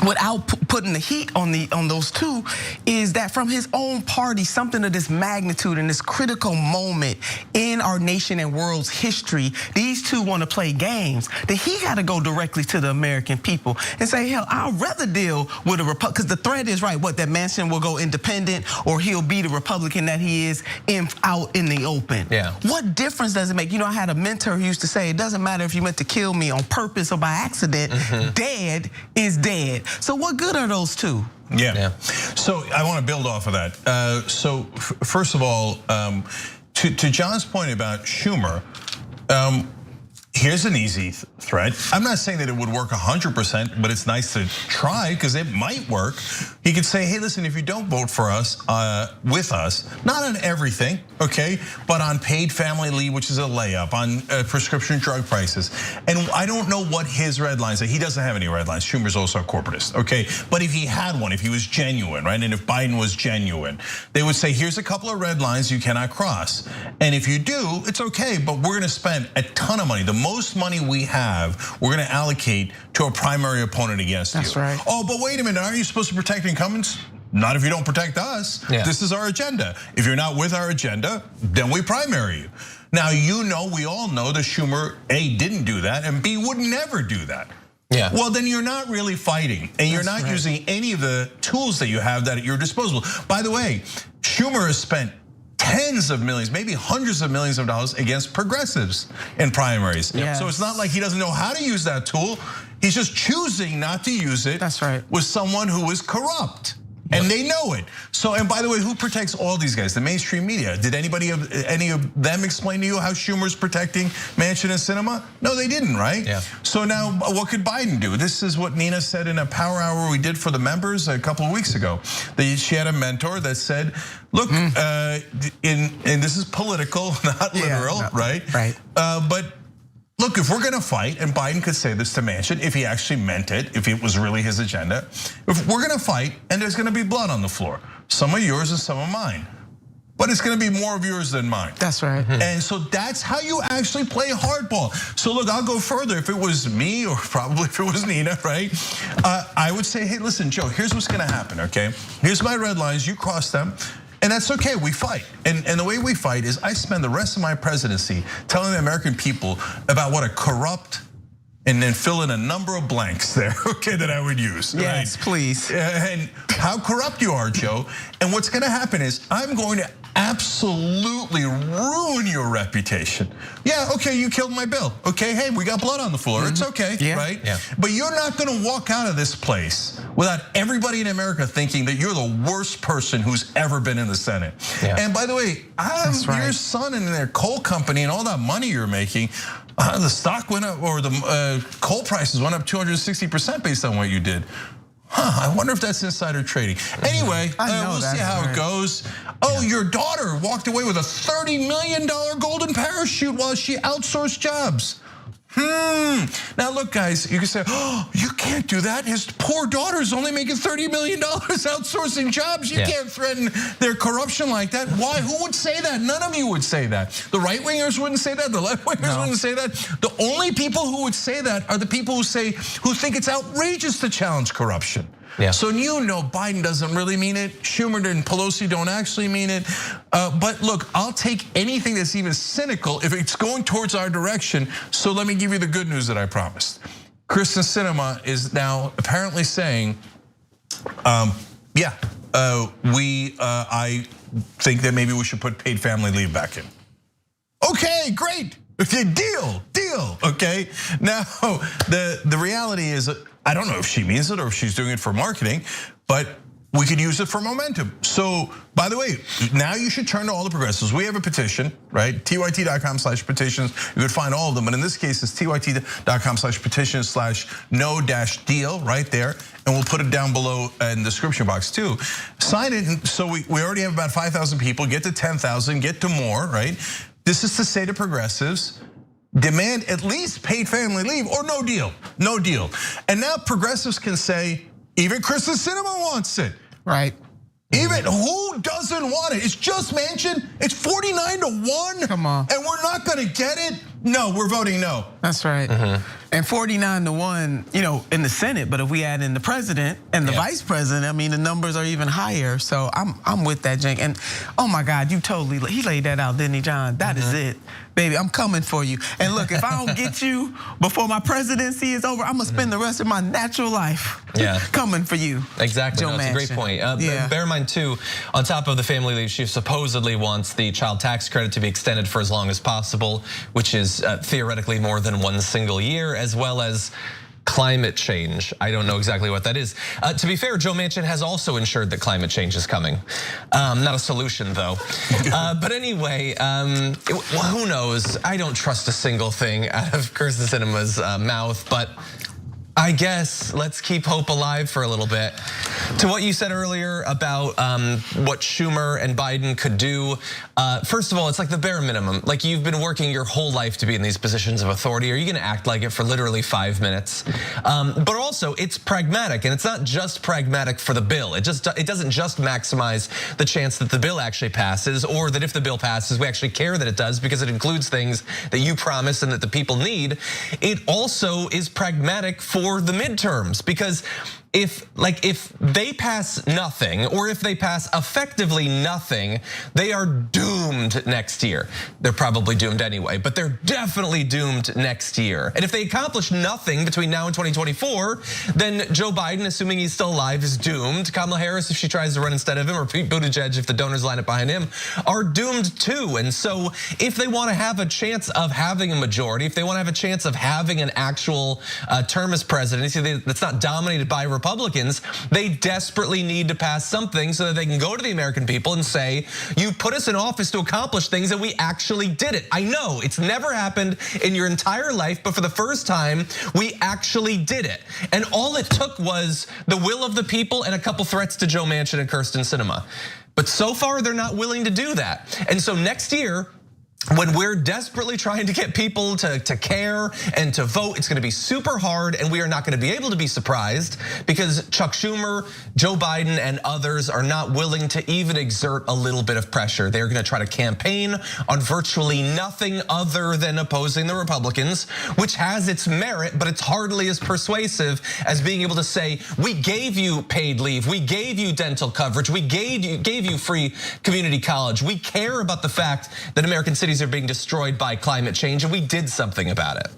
without putting the heat on those two, is that from his own party, something of this magnitude and this critical moment in our nation and world's history, these two want to play games, that he got to go directly to the American people and say, hell, I'd rather deal with a Republican, because the threat is right, that Manchin will go independent or he'll be the Republican that he is out in the open. Yeah. What difference does it make? I had a mentor who used to say, it doesn't matter if you meant to kill me on purpose or by accident, dead is dead. So what good are those two? Yeah. So I want to build off of that. So first of all, to John's point about Schumer, here's an easy threat. I'm not saying that it would work 100%, but it's nice to try because it might work. He could say, hey, listen, if you don't vote for us, with us, not on everything, okay, but on paid family leave, which is a layup, on prescription drug prices. And I don't know what his red lines are. He doesn't have any red lines. Schumer's also a corporatist, okay? But if he had one, if he was genuine, right? And if Biden was genuine, they would say, here's a couple of red lines you cannot cross. And if you do, it's okay, but we're gonna spend a ton of money. The most money we have, we're gonna allocate to a primary opponent against you. That's right. Oh, but wait a minute, aren't you supposed to protect incumbents? Not if you don't protect us. Yeah. This is our agenda. If you're not with our agenda, then we primary you. Now, we all know that Schumer, A, didn't do that, and B, would never do that. Yeah. Well, then you're not really fighting, and you're not using any of the tools that you have that at your disposal. By the way, Schumer has spent tens of millions, maybe hundreds of millions of dollars against progressives in primaries. Yes. So it's not like he doesn't know how to use that tool. He's just choosing not to use it. That's right. With someone who is corrupt. And they know it. So, and by the way, who protects all these guys? The mainstream media. Did any of them explain to you how Schumer's protecting Manchin and Sinema? No, they didn't, right? Yeah. So now, what could Biden do? This is what Nina said in a power hour we did for the members a couple of weeks ago. She had a mentor that said, look, and this is political, not literal, right? Right. But look, if we're gonna fight, and Biden could say this to Manchin if he actually meant it, if it was really his agenda, if we're gonna fight and there's gonna be blood on the floor, some of yours and some of mine, but it's gonna be more of yours than mine. That's right. And so that's how you actually play hardball. So look, I'll go further. If it was me, or probably if it was Nina, right? I would say, hey, listen, Joe, here's what's gonna happen, okay? Here's my red lines, you cross them. And that's okay, we fight. And the way we fight is I spend the rest of my presidency telling the American people about what a corrupt and then fill in a number of blanks there, okay, that I would use. Yes, right? please. And how corrupt you are, Joe. And what's gonna happen is I'm going to absolutely ruin your reputation. Yeah, okay, you killed my bill. Okay, hey, we got blood on the floor. It's okay, right? Yeah. But you're not gonna walk out of this place without everybody in America thinking that you're the worst person who's ever been in the Senate. Yeah. And by the way, your son and their coal company and all that money you're making, the stock went up, or the coal prices went up 260% based on what you did. I wonder if that's insider trading. Anyway, we'll see how it goes. Oh, your daughter walked away with a $30 million golden parachute while she outsourced jobs. Now look, guys, you can say, oh, you can't do that. His poor daughter's only making $30 million outsourcing jobs. You can't threaten their corruption like that. Why? Who would say that? None of you would say that. The right-wingers wouldn't say that. The left-wingers wouldn't say that. The only people who would say that are the people who think it's outrageous to challenge corruption. Yeah. So you know Biden doesn't really mean it. Schumer and Pelosi don't actually mean it. But look, I'll take anything that's even cynical if it's going towards our direction. So let me give you the good news that I promised. Kirsten Sinema is now apparently saying, I think that maybe we should put paid family leave back in. Okay, great. Deal. Okay. Now the reality is, I don't know if she means it or if she's doing it for marketing, but we could use it for momentum. So, by the way, now you should turn to all the progressives. We have a petition, right? TYT.com/petitions. You could find all of them, but in this case, it's TYT.com/petitions/no-deal right there. And we'll put it down below in the description box too. Sign it, and so we already have about 5,000 people. Get to 10,000, get to more, right? This is to say to progressives, demand at least paid family leave or no deal. And now progressives can say, even Kirsten Sinema wants it. Right. Even who doesn't want it? It's just Manchin. It's 49-1. Come on. And we're not gonna get it? No, we're voting no. That's right. And 49-1, in the Senate, but if we add in the president and the vice president, I mean, the numbers are even higher. So I'm with that, Cenk. And oh my God, he laid that out, didn't he, John? That is it, baby. I'm coming for you. And look, if I don't get you before my presidency is over, I'm gonna spend the rest of my natural life coming for you. Exactly, that's a great point. Bear in mind too, on top of the family leave, she supposedly wants the child tax credit to be extended for as long as possible, which is theoretically more than one single year, as well as climate change. I don't know exactly what that is. To be fair, Joe Manchin has also ensured that climate change is coming. Not a solution though. But anyway, who knows? I don't trust a single thing out of Kirsten Sinema's mouth, but I guess let's keep hope alive for a little bit. To what you said earlier about what Schumer and Biden could do. First of all, it's like the bare minimum. Like, you've been working your whole life to be in these positions of authority. Are you gonna act like it for literally 5 minutes? But also, it's pragmatic, and it's not just pragmatic for the bill. It doesn't just maximize the chance that the bill actually passes, or that if the bill passes, we actually care that it does because it includes things that you promised and that the people need. It also is pragmatic for the midterms, because if they pass nothing, or if they pass effectively nothing, they are doomed next year. They're probably doomed anyway, but they're definitely doomed next year. And if they accomplish nothing between now and 2024, then Joe Biden, assuming he's still alive, is doomed. Kamala Harris, if she tries to run instead of him, or Pete Buttigieg, if the donors line up behind him, are doomed too. And so if they want to have a chance of having a majority, if they want to have a chance of having an actual term as presidency that's not dominated by Republicans, they desperately need to pass something so that they can go to the American people and say, you put us in office to accomplish things and we actually did it. I know it's never happened in your entire life, but for the first time, we actually did it. And all it took was the will of the people and a couple threats to Joe Manchin and Kirsten Sinema. But so far, they're not willing to do that. And so next year, when we're desperately trying to get people to care and to vote, it's gonna be super hard, and we are not gonna be able to be surprised because Chuck Schumer, Joe Biden, and others are not willing to even exert a little bit of pressure. They're gonna try to campaign on virtually nothing other than opposing the Republicans, which has its merit, but it's hardly as persuasive as being able to say, we gave you paid leave, we gave you dental coverage, we gave you free community college. We care about the fact that American cities are being destroyed by climate change, and we did something about it.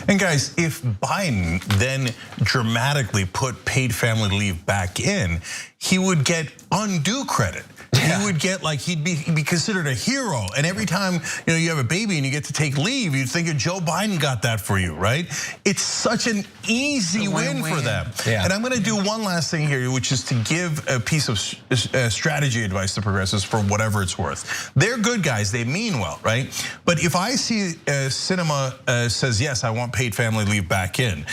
And guys, if Biden then dramatically put paid family leave back in, he would get undue credit. He would get like he'd be considered a hero, and every time you have a baby and you get to take leave, you'd think Joe Biden got that for you, right? It's such an easy win for them. And I'm going to do one last thing here, which is to give a piece of strategy advice to progressives for whatever it's worth. They're good guys; they mean well, right? But if I see Sinema says yes, I want paid family leave back in,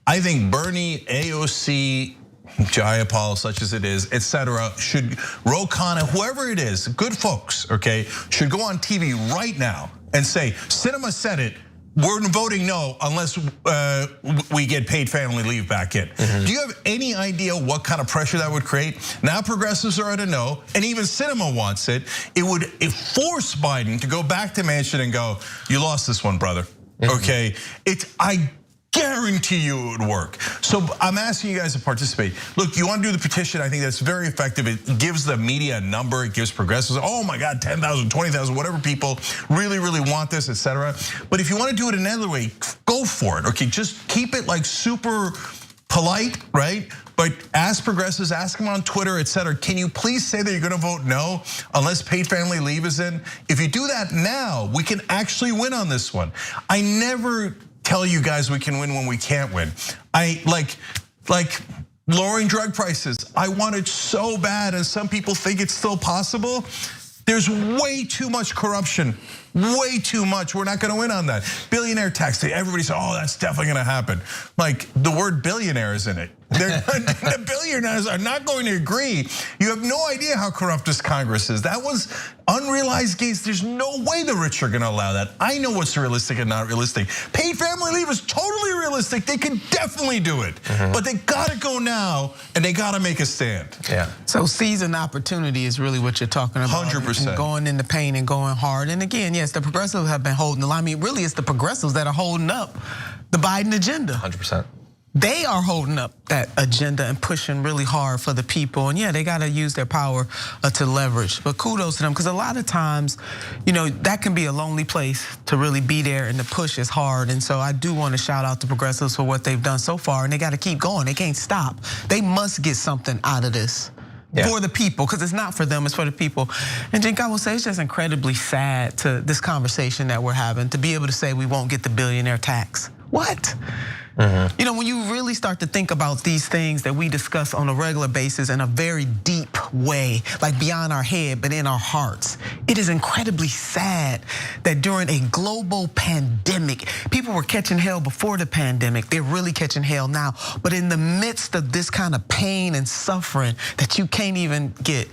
I think Bernie, AOC, Jayapal, such as it is, etc., should, Ro Khanna, whoever it is, good folks, okay, should go on TV right now and say, Sinema said it, we're voting no unless we get paid family leave back in. Do you have any idea what kind of pressure that would create? Now progressives are at a no, and even Sinema wants it. It would force Biden to go back to Manchin and go, you lost this one, brother, okay? I guarantee you it would work. So I'm asking you guys to participate. Look, you want to do the petition, I think that's very effective. It gives the media a number, it gives progressives, oh my God, 10,000, 20,000, whatever people really, really want this, etc. But if you want to do it another way, go for it, okay? Just keep it like super polite, right? But ask progressives, ask them on Twitter, etc. Can you please say that you're gonna vote no unless paid family leave is in? If you do that now, we can actually win on this one. I never tell you guys we can win when we can't win. I like lowering drug prices. I want it so bad, and some people think it's still possible. There's way too much corruption, way too much. We're not gonna win on that. Billionaire tax, everybody says, oh, that's definitely gonna happen. Like the word billionaire is in it. The billionaires are not going to agree. You have no idea how corrupt this Congress is. That was unrealized gains. There's no way the rich are gonna allow that. I know what's realistic and not realistic. Paid family leave is totally realistic. They can definitely do it. But they gotta go now, and they gotta make a stand. So seizing opportunity is really what you're talking about. 100%. And going into pain and going hard. And again, yes, the progressives have been holding the line. I mean, really, it's the progressives that are holding up the Biden agenda. 100%. They are holding up that agenda and pushing really hard for the people. And yeah, they gotta use their power to leverage. But kudos to them, because a lot of times, that can be a lonely place to really be there, and the push is hard. And so I do want to shout out to progressives for what they've done so far, and they gotta keep going. They can't stop. They must get something out of this. For the people, because it's not for them, it's for the people. And Jink, I will say it's just incredibly sad to this conversation that we're having, to be able to say we won't get the billionaire tax. What? When you really start to think about these things that we discuss on a regular basis in a very deep way, like beyond our head, but in our hearts, it is incredibly sad that during a global pandemic, people were catching hell before the pandemic. They're really catching hell now. But in the midst of this kind of pain and suffering, that you can't even get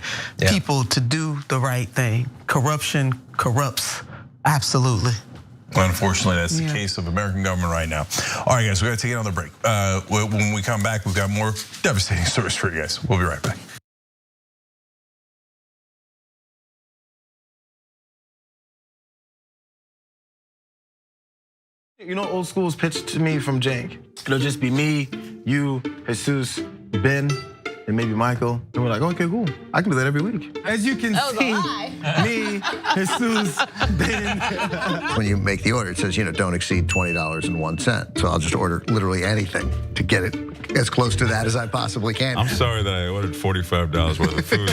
people to do the right thing. Corruption corrupts, absolutely. Unfortunately, that's the case of American government right now. All right, guys, we got to take another break. When we come back, we've got more devastating stories for you guys. We'll be right back. Old school's pitched to me from Jank. It'll just be me, you, Jesus, Ben, and maybe Michael. And we're like, okay, cool. I can do that every week. As you can see, me, Jesus, Ben. When you make the order, it says, don't exceed $20.01. So I'll just order literally anything to get it as close to that as I possibly can. I'm sorry that I ordered $45 worth of food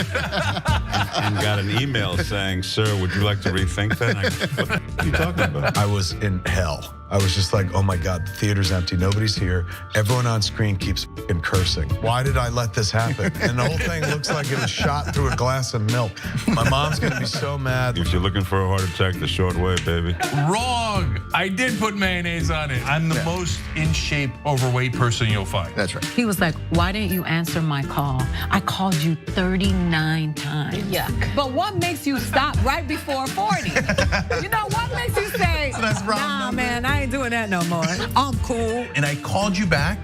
and got an email saying, sir, would you like to rethink that? What are you talking about? I was in hell. I was just like, oh my God, the theater's empty, nobody's here. Everyone on screen keeps fucking cursing. Why did I let this happen? And the whole thing looks like it was shot through a glass of milk. My mom's gonna be so mad. If you're looking for a heart attack, the short way, baby. Wrong. I did put mayonnaise on it. I'm the most in shape, overweight person you'll find. That's right. He was like, why didn't you answer my call? I called you 39 times. Yuck. But what makes you stop right before 40? What makes you say, nah, man, I ain't doing that no more. I'm cool. And I called you back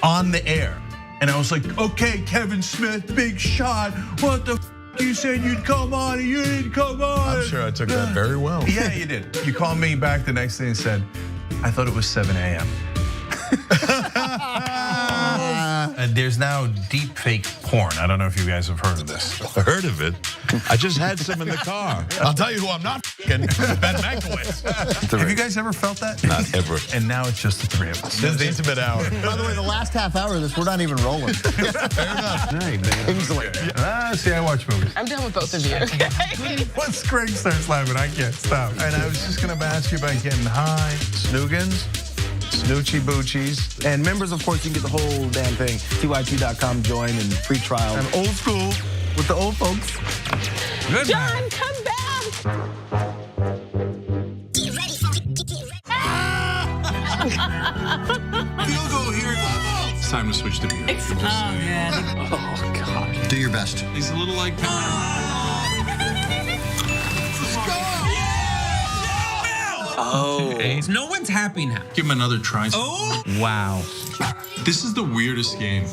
on the air. And I was like, okay, Kevin Smith, big shot. What the you said you'd come on and you didn't come on. I'm sure I took that very well. Yeah, you did. You called me back the next day and said, I thought it was 7 a.m. there's now deep fake porn. I don't know if you guys have heard of this. I heard of it. I just had some in the car. I'll tell you who I'm not f***ing, Ben Mankiewicz. Have you guys ever felt that? Not ever. And now it's just the three of us. This is the intimate hour. By the way, the last half hour of this, we're not even rolling. Fair enough. Hey, Kingsley. See, I watch movies. I'm done with both of you. Once Greg starts laughing, I can't stop. And I was just gonna ask you about getting high, snoogans, snoochie boochies. And members, of course, you can get the whole damn thing. TYT.com, join and free trial. I'm old school with the old folks. Good John, night. come back. Field goal here. It's time to switch to beer. Oh, man. Oh, God. Do your best. He's a little like... Oh. No one's happy now. Give him another try. Oh. Wow. This is the weirdest game.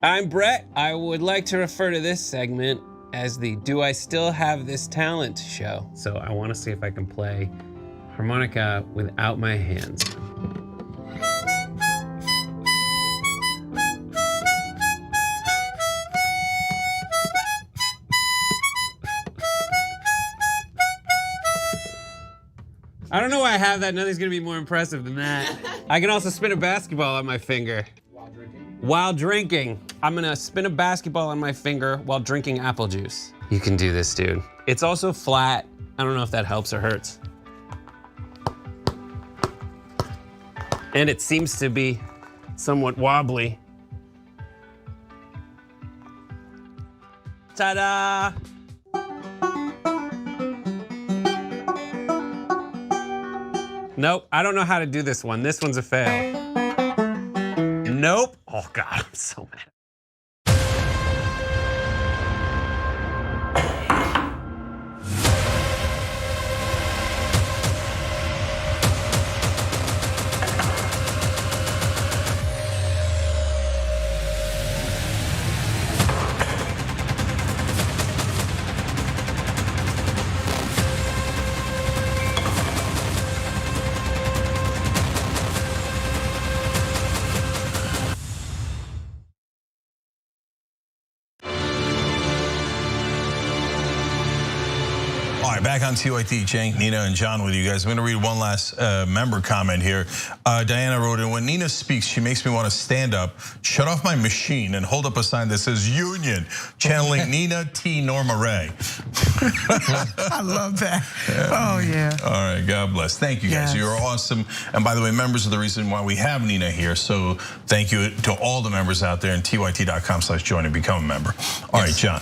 I'm Brett. I would like to refer to this segment as the Do I Still Have This Talent show. So I want to see if I can play harmonica without my hands. I don't know why I have that. Nothing's gonna be more impressive than that. I can also spin a basketball on my finger. While drinking. I'm gonna spin a basketball on my finger while drinking apple juice. You can do this, dude. It's also flat. I don't know if that helps or hurts. And it seems to be somewhat wobbly. Ta-da! Nope, I don't know how to do this one. This one's a fail. Nope. Oh God, I'm so mad. Back on TYT, Cenk, Nina, and John with you guys. I'm going to read one last member comment here. Diana wrote in, when Nina speaks, she makes me want to stand up, shut off my machine, and hold up a sign that says Union, channeling Nina T. Norma Ray. I love that. Yeah. Oh, yeah. All right, God bless. Thank you guys. Yes. You're awesome. And by the way, members are the reason why we have Nina here. So thank you to all the members out there, and tyt.com/join and become a member. All right, John.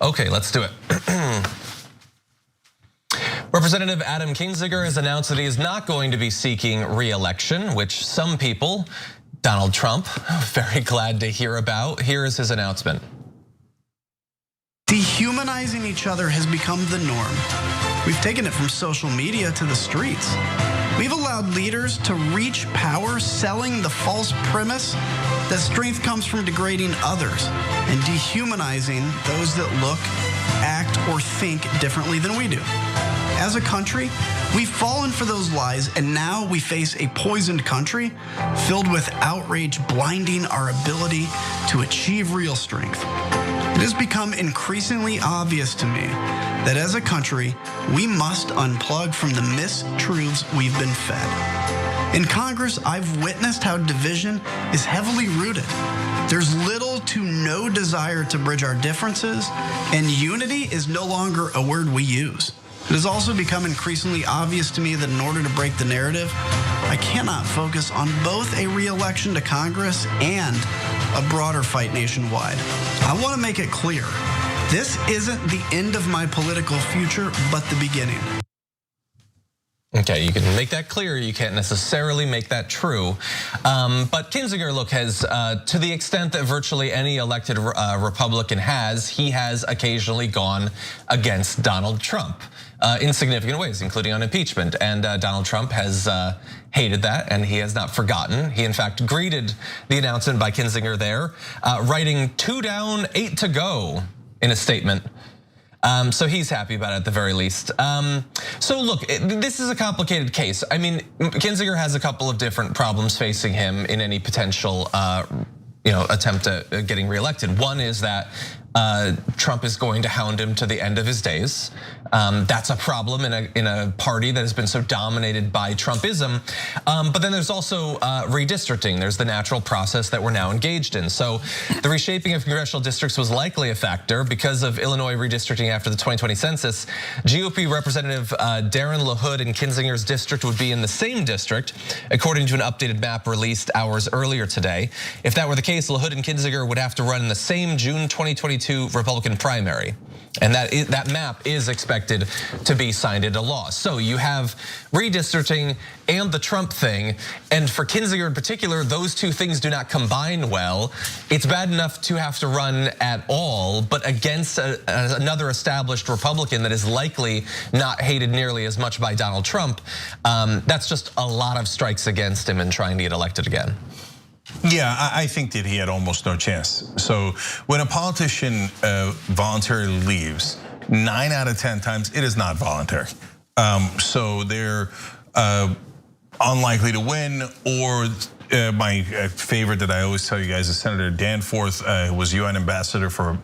Okay, let's do it. Representative Adam Kinzinger has announced that he is not going to be seeking re-election, which some people, Donald Trump, very glad to hear about. Here is his announcement. Dehumanizing each other has become the norm. We've taken it from social media to the streets. We've allowed leaders to reach power selling the false premise that strength comes from degrading others and dehumanizing those that look, act, or think differently than we do. As a country, we've fallen for those lies, and now we face a poisoned country filled with outrage blinding our ability to achieve real strength. It has become increasingly obvious to me that as a country, we must unplug from the mistruths we've been fed. In Congress, I've witnessed how division is heavily rooted. There's little to no desire to bridge our differences, and unity is no longer a word we use. It has also become increasingly obvious to me that in order to break the narrative, I cannot focus on both a re-election to Congress and a broader fight nationwide. I want to make it clear, this isn't the end of my political future, but the beginning. Okay, you can make that clear. You can't necessarily make that true. But Kinzinger, look, has, to the extent that virtually any elected Republican has, he has occasionally gone against Donald Trump in significant ways, including on impeachment. And Donald Trump has hated that, and he has not forgotten. He, in fact, greeted the announcement by Kinzinger there, writing 2 down, 8 to go in a statement. So he's happy about it at the very least. So look, this is a complicated case. I mean, Kinzinger has a couple of different problems facing him in any potential attempt at getting reelected. One is that Trump is going to hound him to the end of his days. That's a problem in a party that has been so dominated by Trumpism. But then there's also redistricting. There's the natural process that we're now engaged in. So the reshaping of congressional districts was likely a factor because of Illinois redistricting after the 2020 census. GOP Representative Darren LaHood in Kinzinger's district would be in the same district, according to an updated map released hours earlier today. If that were the case, LaHood and Kinzinger would have to run in the same June 2022 Republican primary. And that map is expected to be signed into law. So you have redistricting and the Trump thing. And for Kinzinger in particular, those two things do not combine well. It's bad enough to have to run at all, but against another established Republican that is likely not hated nearly as much by Donald Trump, that's just a lot of strikes against him in trying to get elected again. Yeah, I think that he had almost no chance. So when a politician voluntarily leaves, 9 out of 10 times it is not voluntary. So they're unlikely to win, or my favorite that I always tell you guys is Senator Danforth, who was UN ambassador for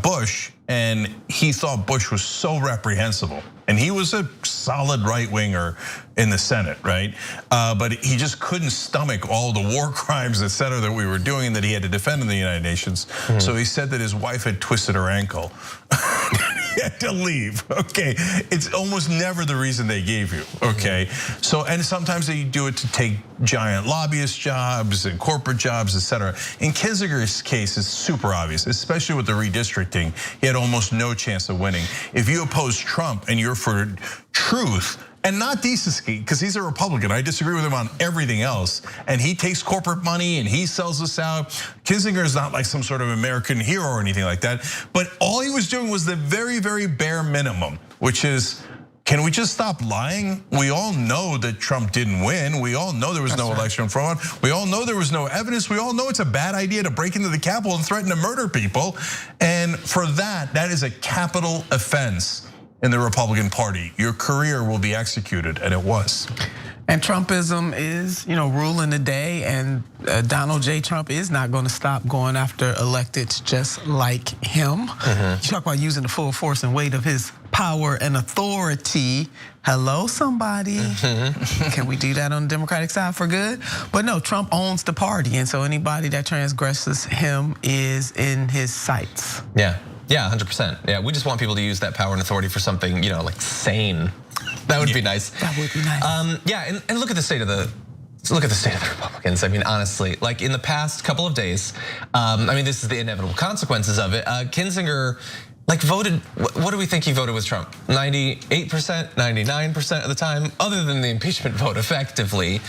Bush, and he thought Bush was so reprehensible. And he was a solid right-winger in the Senate, right? But he just couldn't stomach all the war crimes, et cetera, that we were doing and that he had to defend in the United Nations. So he said that his wife had twisted her ankle. He had to leave, okay? It's almost never the reason they gave you, okay? So, and sometimes they do it to take giant lobbyist jobs and corporate jobs, et cetera. In Kinzinger's case, it's super obvious, especially with the redistricting. He had almost no chance of winning. If you oppose Trump and you're for truth and not decency, because he's a Republican, I disagree with him on everything else, and he takes corporate money and he sells us out. Kinzinger is not like some sort of American hero or anything like that, but all he was doing was the very, very bare minimum, which is, can we just stop lying? We all know that Trump didn't win. We all know there was no election fraud. We all know there was no evidence. We all know it's a bad idea to break into the Capitol and threaten to murder people. And for that is a capital offense in the Republican Party. Your career will be executed, and it was. And Trumpism is, ruling the day, and Donald J. Trump is not going to stop going after electeds just like him. You talk about using the full force and weight of his power and authority. Hello, somebody. Can we do that on the Democratic side for good? But no, Trump owns the party, and so anybody that transgresses him is in his sights. Yeah, 100%. Yeah, we just want people to use that power and authority for something, like sane. That would be nice. That would be nice. Yeah, and look at the state of the Republicans. I mean, honestly, like in the past couple of days, I mean, this is the inevitable consequences of it. Kinzinger, voted, what do we think he voted with Trump? 98%, 99% of the time, other than the impeachment vote, effectively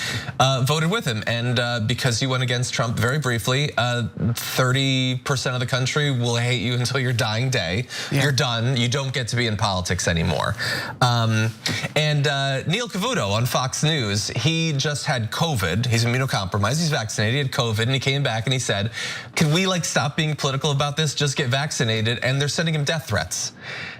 voted with him. And because you went against Trump very briefly, 30% of the country will hate you until your dying day. You're done, you don't get to be in politics anymore. And Neil Cavuto on Fox News, he just had COVID. He's immunocompromised, he's vaccinated, he had COVID, and he came back and he said, can we stop being political about this, just get vaccinated? And they're sending him death threats.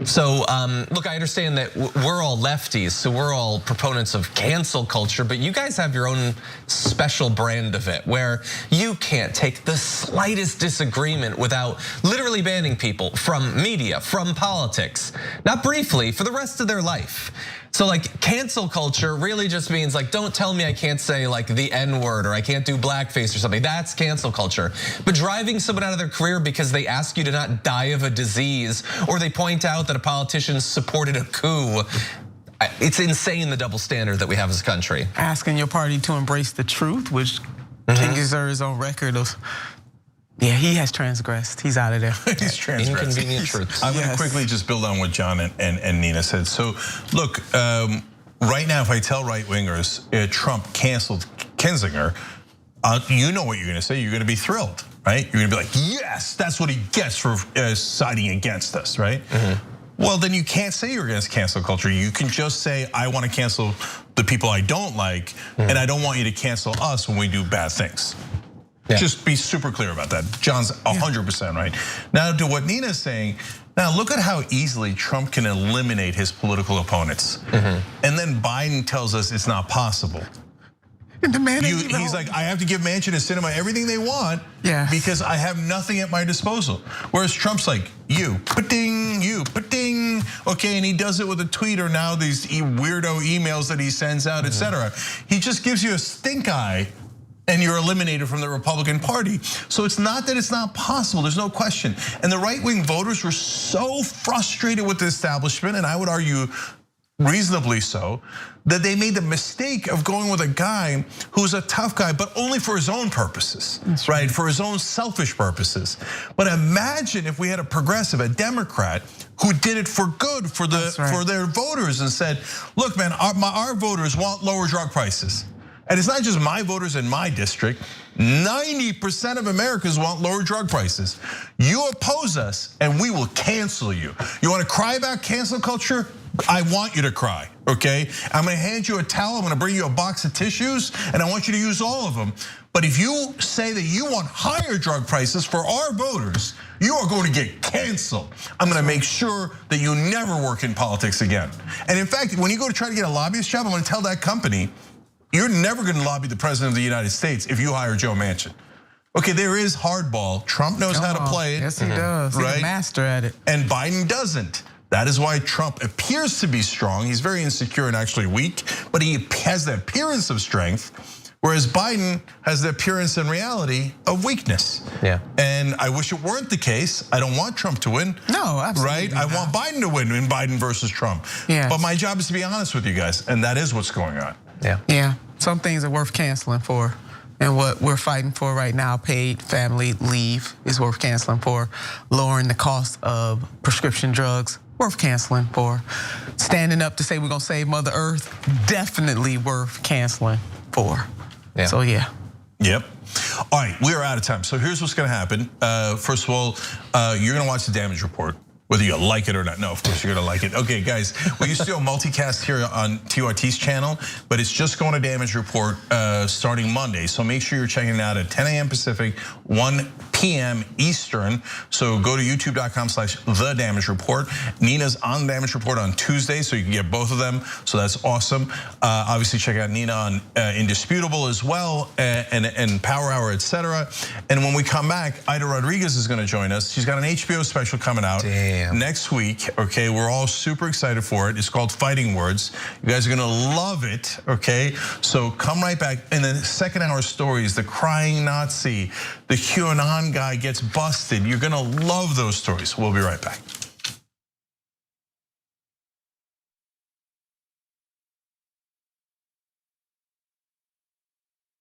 So look, I understand that we're all lefties, so we're all proponents of cancel culture, but you guys have your own special brand of it where you can't take the slightest disagreement without literally banning people from media, from politics, not briefly, for the rest of their life. So cancel culture really just means don't tell me I can't say the N-word or I can't do blackface or something. That's cancel culture. But driving someone out of their career because they ask you to not die of a disease or they point out that a politician supported a coup, it's insane the double standard that we have as a country. Asking your party to embrace the truth, which Kinzinger is on record of. Yeah, he has transgressed. He's out of there. He's transgressed. Inconvenient truths. I'm going to quickly just build on what John and Nina said. So, look, right now, if I tell right-wingers Trump canceled Kinzinger, you know what you're going to say. You're going to be thrilled, right? You're going to be like, yes, that's what he gets for siding against us, right? Well, then you can't say you're against cancel culture. You can just say, I want to cancel the people I don't like, and I don't want you to cancel us when we do bad things. Just be super clear about that. John's 100% right. Now to what Nina's saying, Now look at how easily Trump can eliminate his political opponents. And then Biden tells us it's not possible. And the man he's like, I have to give Manchin and Sinema everything they want because I have nothing at my disposal. Whereas Trump's like, you, pa-ding, okay, and he does it with a tweet or now these weirdo emails that he sends out, etc. He just gives you a stink eye and you're eliminated from the Republican Party. So it's not that it's not possible, there's no question. And the right-wing voters were so frustrated with the establishment, and I would argue reasonably so, that they made the mistake of going with a guy who's a tough guy, but only for his own purposes, right? For his own selfish purposes. But imagine if we had a progressive, a Democrat, who did it for good for their voters and said, look, man, our voters want lower drug prices. And it's not just my voters in my district. 90% of Americans want lower drug prices. You oppose us and we will cancel you. You wanna cry about cancel culture? I want you to cry, okay? I'm gonna hand you a towel, I'm gonna bring you a box of tissues, and I want you to use all of them. But if you say that you want higher drug prices for our voters, you are going to get canceled. I'm gonna make sure that you never work in politics again. And in fact, when you go to try to get a lobbyist job, I'm gonna tell that company, you're never gonna lobby the president of the United States if you hire Joe Manchin. Okay, there is hardball. Trump knows how to play it. Yes, he does. He's a master at it. And Biden doesn't. That is why Trump appears to be strong. He's very insecure and actually weak, but he has the appearance of strength, whereas Biden has the appearance in reality of weakness. And I wish it weren't the case. I don't want Trump to win. No, absolutely right? I want Biden to win in Biden versus Trump. But my job is to be honest with you guys, and that is what's going on. Yeah, some things are worth canceling for. And what we're fighting for right now, paid family leave, is worth canceling for. Lowering the cost of prescription drugs, worth canceling for. Standing up to say we're gonna save Mother Earth, definitely worth canceling for. So yeah. Yep. All right, we are out of time. So here's what's gonna happen. First of all, you're gonna watch the damage report, whether you like it or not. No, of course you're gonna like it. Okay, guys, we used to do a multicast here on TYT's channel, but it's just going to damage report starting Monday. So make sure you're checking it out at 10 a.m. Pacific, 1 p.m. Eastern. So go to youtube.com/The Damage Report. Nina's on Damage Report on Tuesday, so you can get both of them. So that's awesome. Obviously, check out Nina on Indisputable as well, and Power Hour, etc. And when we come back, Ida Rodriguez is going to join us. She's got an HBO special coming out next week. Okay, we're all super excited for it. It's called Fighting Words. You guys are going to love it. Okay, so come right back. And then second hour stories: the crying Nazi, the QAnon guy gets busted. You're gonna love those stories. We'll be right back.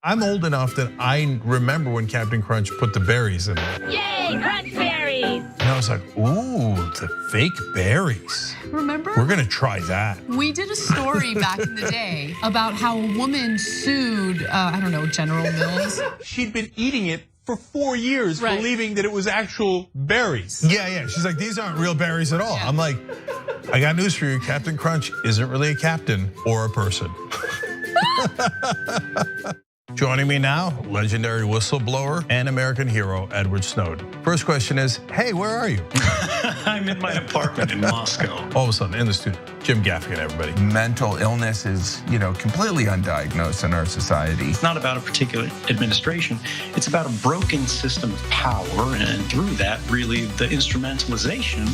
I'm old enough that I remember when Captain Crunch put the berries in it. Yay, crunch berries! And I was like, ooh, the fake berries. Remember? We're gonna try that. We did a story back in the day about how a woman sued, I don't know, General Mills. She'd been eating it for 4 years, believing that it was actual berries. Yeah. She's like, these aren't real berries at all. I'm like, I got news for you. Captain Crunch isn't really a captain or a person. Joining me now, legendary whistleblower and American hero, Edward Snowden. First question is, hey, where are you? I'm in my apartment in Moscow. All of a sudden, in the studio, Jim Gaffigan, everybody. Mental illness is, completely undiagnosed in our society. It's not about a particular administration. It's about a broken system of power, and through that, really, the instrumentalization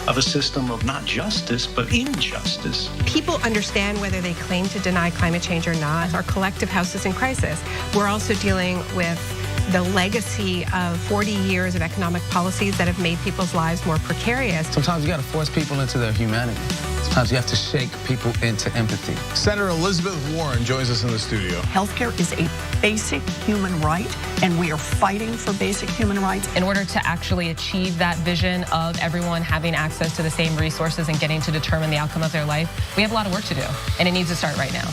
of a system of not justice, but injustice. People understand whether they claim to deny climate change or not. Our collective house is in crisis. We're also dealing with the legacy of 40 years of economic policies that have made people's lives more precarious. Sometimes you gotta force people into their humanity. Sometimes you have to shake people into empathy. Senator Elizabeth Warren joins us in the studio. Healthcare is a basic human right, and we are fighting for basic human rights. In order to actually achieve that vision of everyone having access to the same resources and getting to determine the outcome of their life, we have a lot of work to do, and it needs to start right now.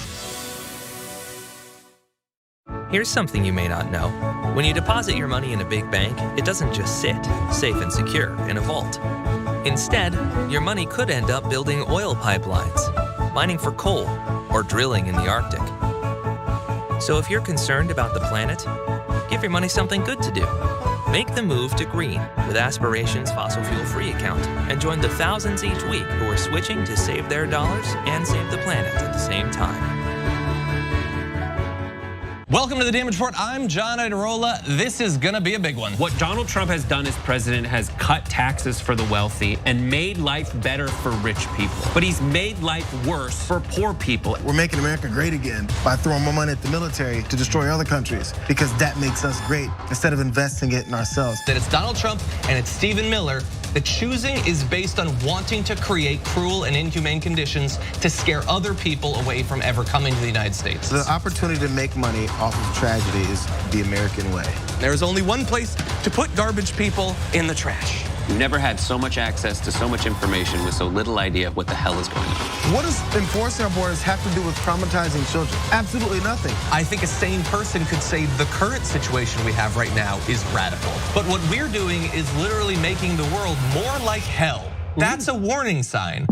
Here's something you may not know. When you deposit your money in a big bank, it doesn't just sit, safe and secure, in a vault. Instead, your money could end up building oil pipelines, mining for coal, or drilling in the Arctic. So if you're concerned about the planet, give your money something good to do. Make the move to green with Aspiration's fossil fuel-free account and join the thousands each week who are switching to save their dollars and save the planet at the same time. Welcome to the Damage Report. I'm John Idarola. This is gonna be a big one. What Donald Trump has done as president has cut taxes for the wealthy and made life better for rich people. But he's made life worse for poor people. We're making America great again by throwing more money at the military to destroy other countries because that makes us great instead of investing it in ourselves. That it's Donald Trump and it's Stephen Miller. The choosing is based on wanting to create cruel and inhumane conditions to scare other people away from ever coming to the United States. The opportunity to make money off of tragedy is the American way. There's only one place to put garbage people: in the trash. We've never had so much access to so much information with so little idea of what the hell is going on. What does enforcing our borders have to do with traumatizing children? Absolutely nothing. I think a sane person could say the current situation we have right now is radical. But what we're doing is literally making the world more like hell. That's a warning sign.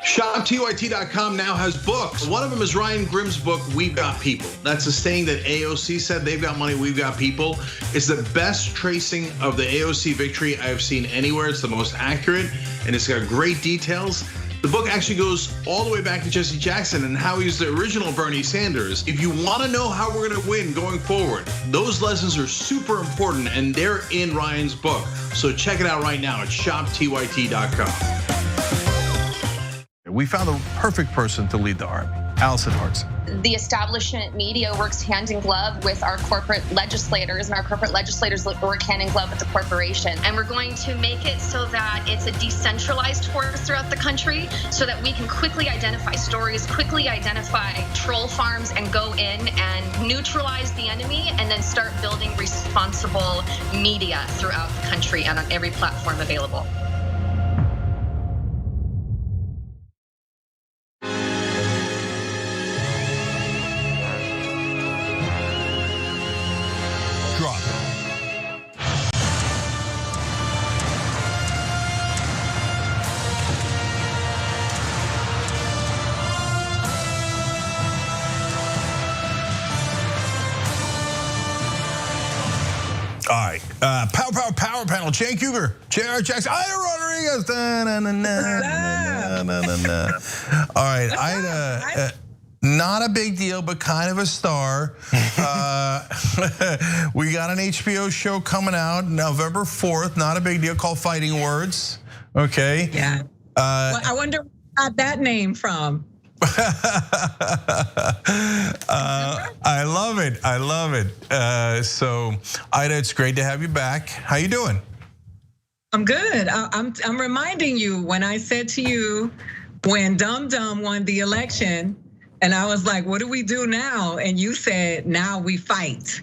ShopTYT.com now has books. One of them is Ryan Grimm's book, We've Got People. That's a saying that AOC said, they've got money, we've got people. It's the best tracing of the AOC victory I have seen anywhere. It's the most accurate, and it's got great details. The book actually goes all the way back to Jesse Jackson and how he's the original Bernie Sanders. If you want to know how we're going to win going forward, those lessons are super important, and they're in Ryan's book. So check it out right now at ShopTYT.com. We found the perfect person to lead the army, Allison Hartson. The establishment media works hand in glove with our corporate legislators, and our corporate legislators work hand in glove with the corporation. And we're going to make it so that it's a decentralized force throughout the country so that we can quickly identify stories, quickly identify troll farms, and go in and neutralize the enemy, and then start building responsible media throughout the country and on every platform available. All right, power panel. Cenk Uygur, J.R. Jackson, Ida Rodriguez. All right, Ida, not a big deal, but kind of a star. We got an HBO show coming out November 4th. Not a big deal, called Fighting Words. Okay. Yeah. Well, I wonder where you got that name from. I love it. I love it. So, Ida, it's great to have you back. How you doing? I'm good. I'm reminding you when I said to you when Dum Dum won the election, and I was like, "What do we do now?" And you said, "Now we fight."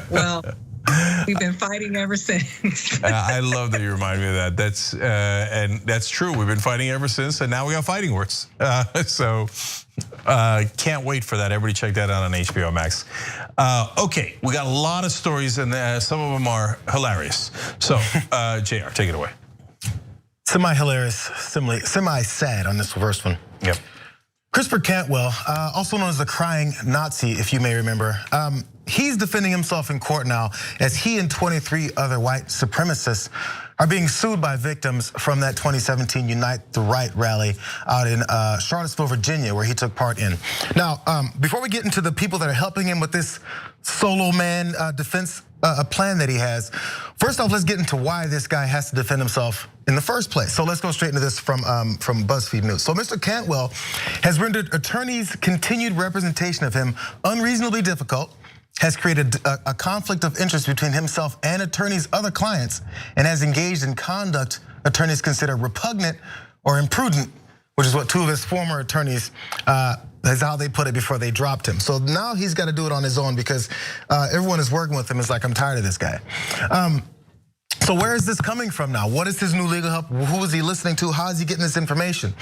Well, we've been fighting ever since. I love that you remind me of that. And that's true. We've been fighting ever since, and now we got Fighting Words. So can't wait for that. Everybody check that out on HBO Max. Okay, we got a lot of stories, and some of them are hilarious. So, JR, take it away. Semi-hilarious, semi-sad on this first one. Yep. Christopher Cantwell, also known as the crying Nazi, if you may remember, he's defending himself in court now as he and 23 other white supremacists are being sued by victims from that 2017 Unite the Right rally out in Charlottesville, Virginia, where he took part in. Now, before we get into the people that are helping him with this solo man defense plan that he has, first off, let's get into why this guy has to defend himself in the first place. So let's go straight into this from BuzzFeed News. So Mr. Cantwell has rendered attorneys' continued representation of him unreasonably difficult, has created a conflict of interest between himself and attorneys' other clients, and has engaged in conduct attorneys consider repugnant or imprudent, which is what two of his former attorneys, that's how they put it before they dropped him. So now he's got to do it on his own because everyone is working with him is like, I'm tired of this guy. So where is this coming from now? What is his new legal help? Who is he listening to? How is he getting this information?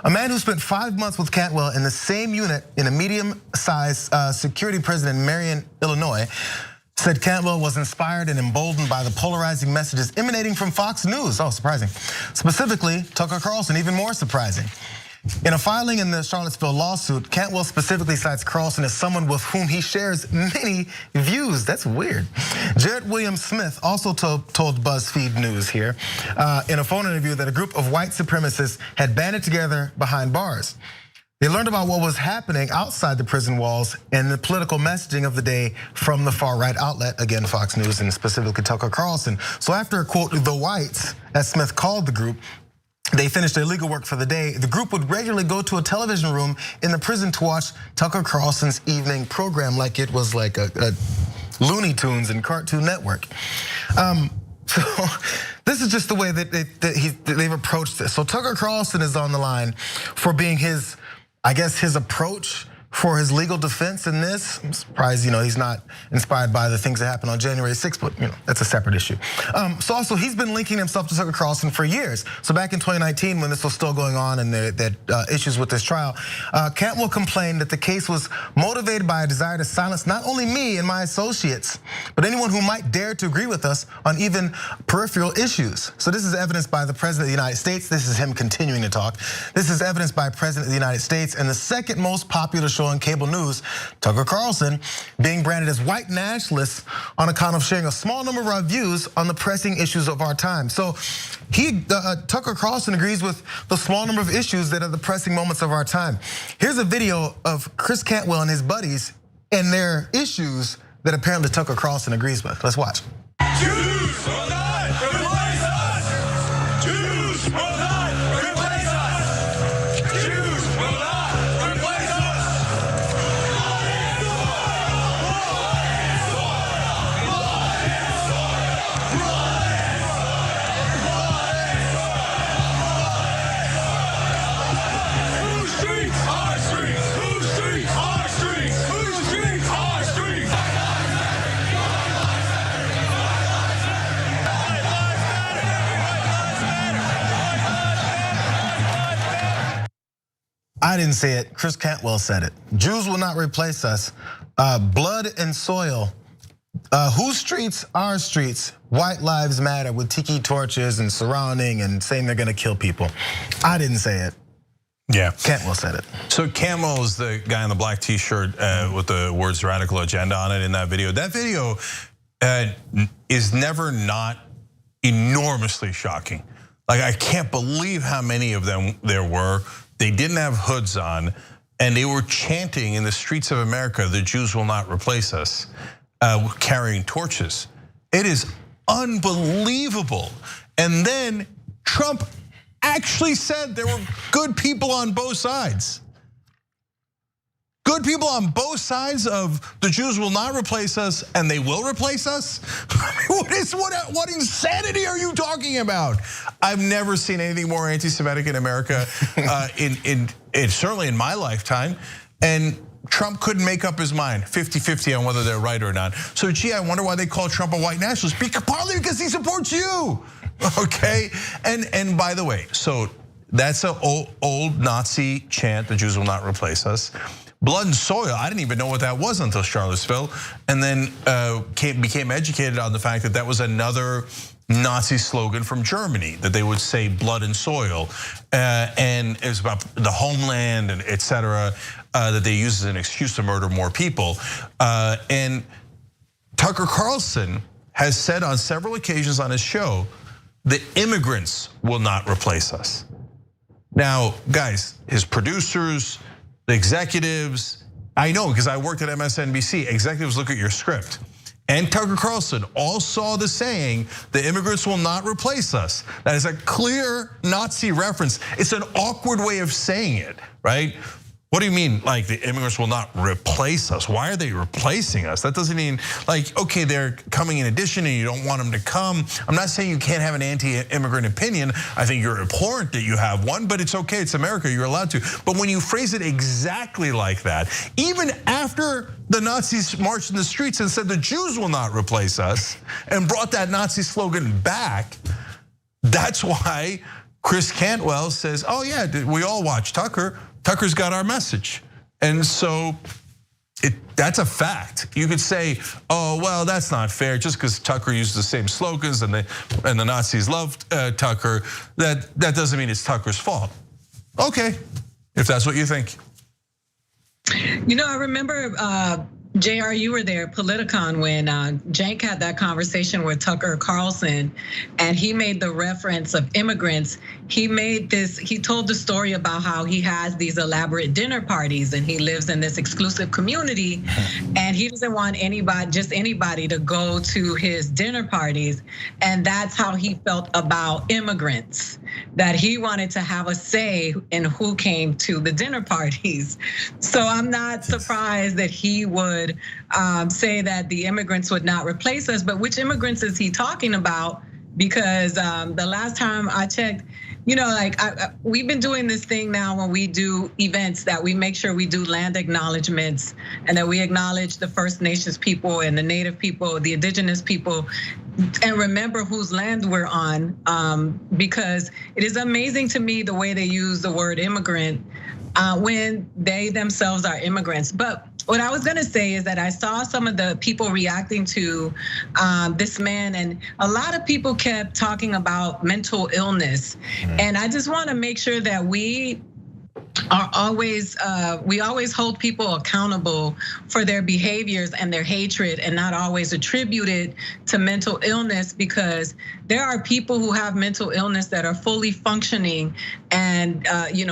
A man who spent 5 months with Cantwell in the same unit in a medium-sized security prison in Marion, Illinois, said Cantwell was inspired and emboldened by the polarizing messages emanating from Fox News. Oh, surprising. Specifically, Tucker Carlson, even more surprising. In a filing in the Charlottesville lawsuit, Cantwell specifically cites Carlson as someone with whom he shares many views. That's weird. Jarrett William Smith also told BuzzFeed News here in a phone interview that a group of white supremacists had banded together behind bars. They learned about what was happening outside the prison walls and the political messaging of the day from the far-right outlet, again, Fox News and specifically Tucker Carlson. So after, quote, the whites, as Smith called the group, they finished their legal work for the day. The group would regularly go to a television room in the prison to watch Tucker Carlson's evening program like it was like a Looney Tunes and Cartoon Network. So this is just the way that they've approached this. So Tucker Carlson is on the line for being his approach for his legal defense in this. I'm surprised, he's not inspired by the things that happened on January 6th, but that's a separate issue. So also he's been linking himself to Tucker Carlson for years. So back in 2019, when this was still going on and that issues with this trial, Cantwell complained that the case was motivated by a desire to silence not only me and my associates, but anyone who might dare to agree with us on even peripheral issues. So this is evidenced by the President of the United States. This is him continuing to talk. This is evidenced by President of the United States and the second most popular show on cable news, Tucker Carlson, being branded as white nationalists on account of sharing a small number of our views on the pressing issues of our time. So Tucker Carlson agrees with the small number of issues that are the pressing moments of our time. Here's a video of Chris Cantwell and his buddies and their issues that apparently Tucker Carlson agrees with. Let's watch. Jews will not replace us! Jews will not replace us! Jews will not replace us! Whose streets? Our streets! Whose streets? Our streets! Whose streets? Our streets! I didn't say it, Chris Cantwell said it. Jews will not replace us. Blood and soil. Whose streets? Our streets. White lives matter with tiki torches and surrounding and saying they're gonna kill people. I didn't say it. Yeah, Cantwell said it. So Cantwell is the guy in the black T-shirt with the words "radical agenda" on it in that video. That video is never not enormously shocking. Like, I can't believe how many of them there were. They didn't have hoods on, and they were chanting in the streets of America, "The Jews will not replace us," carrying torches. It is unbelievable. And then Trump actually said there were good people on both sides. Good people on both sides of the Jews will not replace us and they will replace us? I mean, what insanity are you talking about? I've never seen anything more anti-Semitic in America, certainly in my lifetime. And Trump couldn't make up his mind, 50-50 on whether they're right or not. So gee, I wonder why they call Trump a white nationalist. Partly because he supports you, okay? And by the way, so that's an old Nazi chant, "The Jews will not replace us." Blood and soil, I didn't even know what that was until Charlottesville, and then became educated on the fact that that was another Nazi slogan from Germany, that they would say blood and soil, and it was about the homeland and et cetera, that they use as an excuse to murder more people. And Tucker Carlson has said on several occasions on his show that immigrants will not replace us. Now, guys, his producers, the executives, I know because I worked at MSNBC, executives look at your script. And Tucker Carlson all saw the saying, "The immigrants will not replace us." That is a clear Nazi reference. It's an awkward way of saying it, right? What do you mean, like the immigrants will not replace us? Why are they replacing us? That doesn't mean like, okay, they're coming in addition and you don't want them to come. I'm not saying you can't have an anti-immigrant opinion. I think you're abhorrent that you have one, but it's okay, it's America, you're allowed to. But when you phrase it exactly like that, even after the Nazis marched in the streets and said the Jews will not replace us and brought that Nazi slogan back, that's why Chris Cantwell says, oh yeah, we all watch Tucker. Tucker's got our message. And so that's a fact. You could say, oh, well, that's not fair. Just because Tucker used the same slogans and the Nazis loved Tucker, that doesn't mean it's Tucker's fault. Okay, if that's what you think. You know, I remember, JR, you were there, Politicon, when Cenk had that conversation with Tucker Carlson, and he made the reference of immigrants. He told the story about how he has these elaborate dinner parties and he lives in this exclusive community, and he doesn't want anybody to go to his dinner parties. And that's how he felt about immigrants, that he wanted to have a say in who came to the dinner parties. So I'm not surprised that he would say that the immigrants would not replace us, but which immigrants is he talking about? Because the last time I checked, you know, like we've been doing this thing now when we do events that we make sure we do land acknowledgements and that we acknowledge the First Nations people and the Native people, the indigenous people, and remember whose land we're on. Because it is amazing to me the way they use the word immigrant when they themselves are immigrants. But what I was gonna say is that I saw some of the people reacting to this man, and a lot of people kept talking about mental illness. And I just wanna make sure that we always hold people accountable for their behaviors and their hatred, and not always attribute it to mental illness, because there are people who have mental illness that are fully functioning and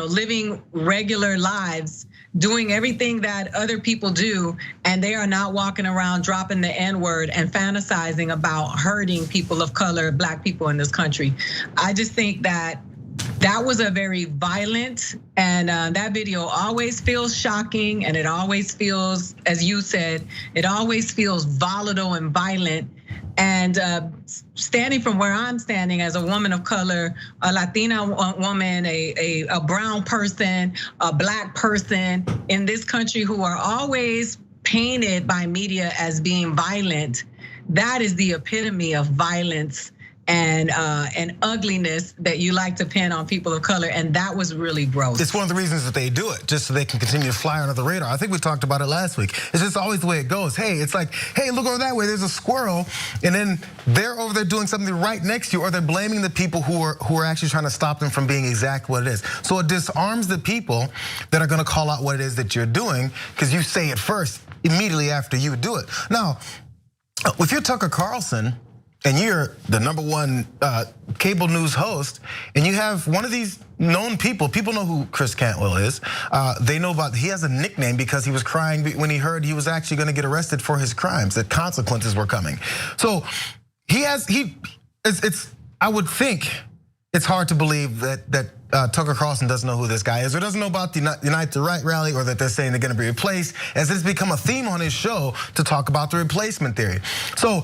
living regular lives, doing everything that other people do, and they are not walking around dropping the N-word and fantasizing about hurting people of color, Black people in this country. I just think that was a very violent, and that video always feels shocking, and it always feels, as you said, it always feels volatile and violent. And standing from where I'm standing as a woman of color, a Latina woman, a brown person, a Black person in this country who are always painted by media as being violent, that is the epitome of violence and ugliness that you like to pin on people of color, and that was really gross. It's one of the reasons that they do it, just so they can continue to fly under the radar. I think we talked about it last week. It's just always the way it goes. Hey, it's like, hey, look over that way, there's a squirrel, and then they're over there doing something right next to you, or they're blaming the people who are actually trying to stop them from being exactly what it is. So it disarms the people that are gonna call out what it is that you're doing, because you say it first, immediately after you do it. Now, if you're Tucker Carlson, and you're the #1 cable news host, and you have one of these known people know who Chris Cantwell is. They know he has a nickname because he was crying when he heard he was actually gonna get arrested for his crimes, that consequences were coming. So I would think it's hard to believe that Tucker Carlson doesn't know who this guy is, or doesn't know about the Unite the Right rally, or that they're saying they're gonna be replaced, as it's become a theme on his show to talk about the replacement theory. So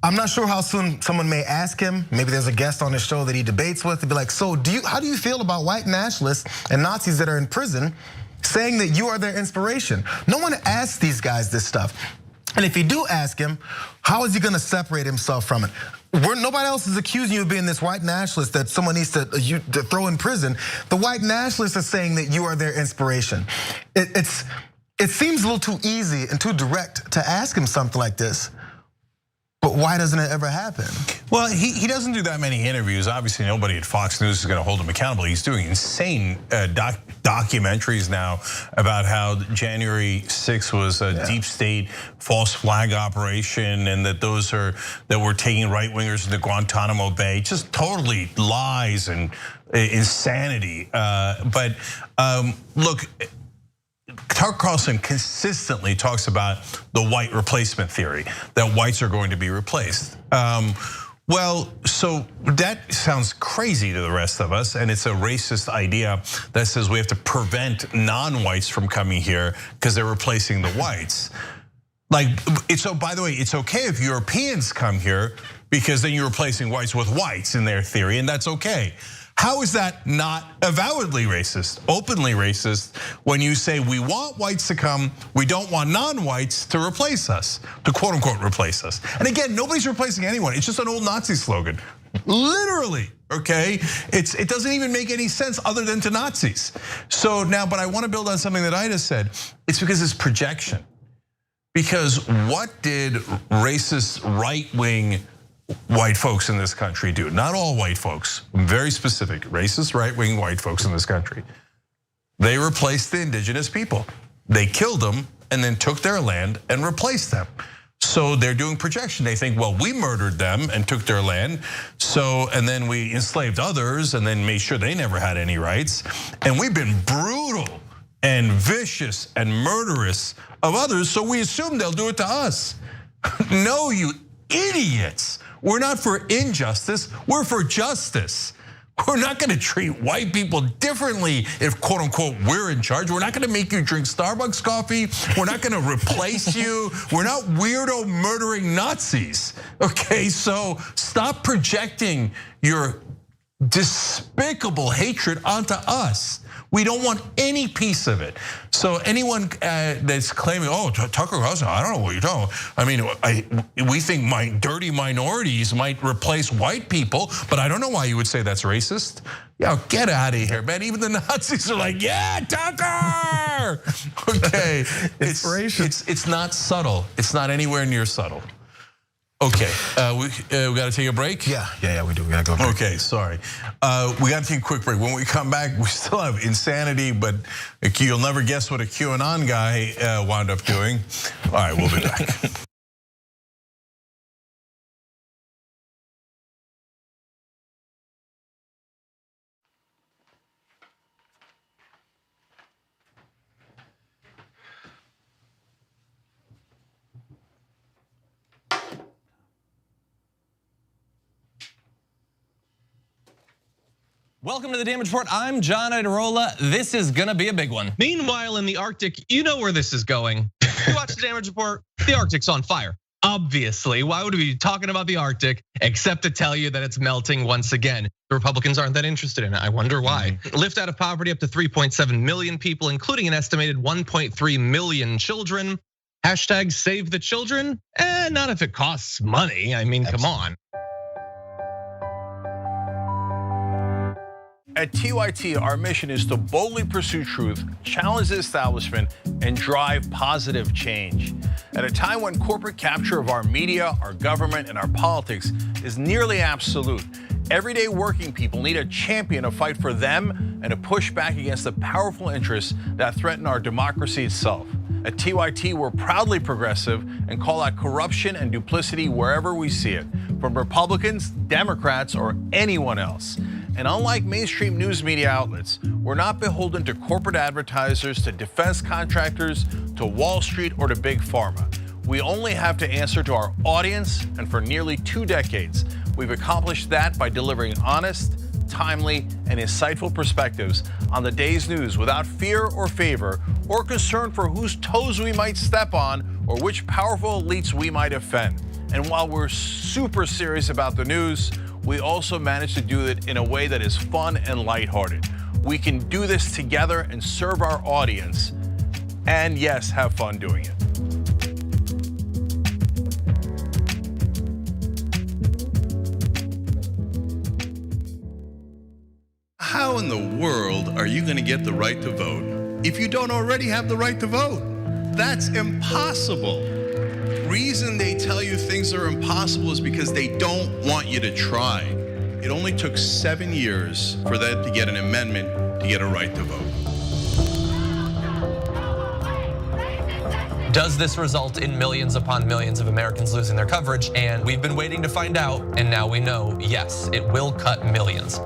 I'm not sure how soon someone may ask him. Maybe there's a guest on his show that he debates with. They'd be like, so how do you feel about white nationalists and Nazis that are in prison saying that you are their inspiration? No one asks these guys this stuff. And if you do ask him, how is he gonna separate himself from it? Nobody else is accusing you of being this white nationalist that someone needs to throw in prison. The white nationalists are saying that you are their inspiration. It seems a little too easy and too direct to ask him something like this. But why doesn't it ever happen? Well, he doesn't do that many interviews. Obviously, nobody at Fox News is gonna hold him accountable. He's doing insane documentaries now about how January 6th was a deep state false flag operation, and that that were taking right wingers into Guantanamo Bay. Just totally lies and insanity. But look, Tucker Carlson consistently talks about the white replacement theory, that whites are going to be replaced. Well, so that sounds crazy to the rest of us, and it's a racist idea that says we have to prevent non-whites from coming here because they're replacing the whites. By the way, it's okay if Europeans come here because then you're replacing whites with whites in their theory, and that's okay. How is that not avowedly racist, openly racist, when you say we want whites to come, we don't want non-whites to replace us, to quote unquote replace us? And again, nobody's replacing anyone. It's just an old Nazi slogan, literally, okay? It doesn't even make any sense other than to Nazis. So now, but I want to build on something that Ida said. It's because it's projection. Because what did racist right-wing white folks in this country do? Not all white folks, very specific, racist right-wing white folks in this country. They replaced the indigenous people. They killed them and then took their land and replaced them. So they're doing projection. They think, well, we murdered them and took their land. And then we enslaved others and then made sure they never had any rights. And we've been brutal and vicious and murderous of others, so we assume they'll do it to us. No, you idiots. We're not for injustice, we're for justice. We're not gonna treat white people differently if, quote unquote, we're in charge. We're not gonna make you drink Starbucks coffee. We're not gonna replace you. We're not weirdo murdering Nazis, okay? So stop projecting your despicable hatred onto us. We don't want any piece of it. So anyone that's claiming, oh, Tucker Carlson, I don't know what you're talking about. I mean, we think dirty minorities might replace white people, but I don't know why you would say that's racist. Yeah, get out of here, man. Even the Nazis are like, yeah, Tucker. Okay, it's not subtle. It's not anywhere near subtle. Okay, we got to take a break? Yeah, we do. We got to go break. Okay, sorry. We got to take a quick break. When we come back, we still have insanity, but you'll never guess what a QAnon guy wound up doing. All right, we'll be back. Welcome to the Damage Report. I'm John Idarola. This is gonna be a big one. Meanwhile, in the Arctic, you know where this is going. You watch the Damage Report, the Arctic's on fire. Obviously, why would we be talking about the Arctic except to tell you that it's melting once again? The Republicans aren't that interested in it. I wonder why. Lift out of poverty up to 3.7 million people, including an estimated 1.3 million children. Hashtag save the children? Not if it costs money. I mean, come on. At TYT, our mission is to boldly pursue truth, challenge the establishment, and drive positive change. At a time when corporate capture of our media, our government, and our politics is nearly absolute, everyday working people need a champion to fight for them and to push back against the powerful interests that threaten our democracy itself. At TYT, we're proudly progressive and call out corruption and duplicity wherever we see it, from Republicans, Democrats, or anyone else. And unlike mainstream news media outlets, we're not beholden to corporate advertisers, to defense contractors, to Wall Street, or to Big Pharma. We only have to answer to our audience, and for nearly 2 decades, we've accomplished that by delivering honest, timely, and insightful perspectives on the day's news without fear or favor or concern for whose toes we might step on or which powerful elites we might offend. And while we're super serious about the news, we also manage to do it in a way that is fun and lighthearted. We can do this together and serve our audience, and yes, have fun doing it. How in the world are you going to get the right to vote if you don't already have the right to vote? That's impossible. Reason they tell you things are impossible is because they don't want you to try. It only took 7 years for that to get an amendment to get a right to vote. Does this result in millions upon millions of Americans losing their coverage? And we've been waiting to find out, and now we know, yes, it will cut millions.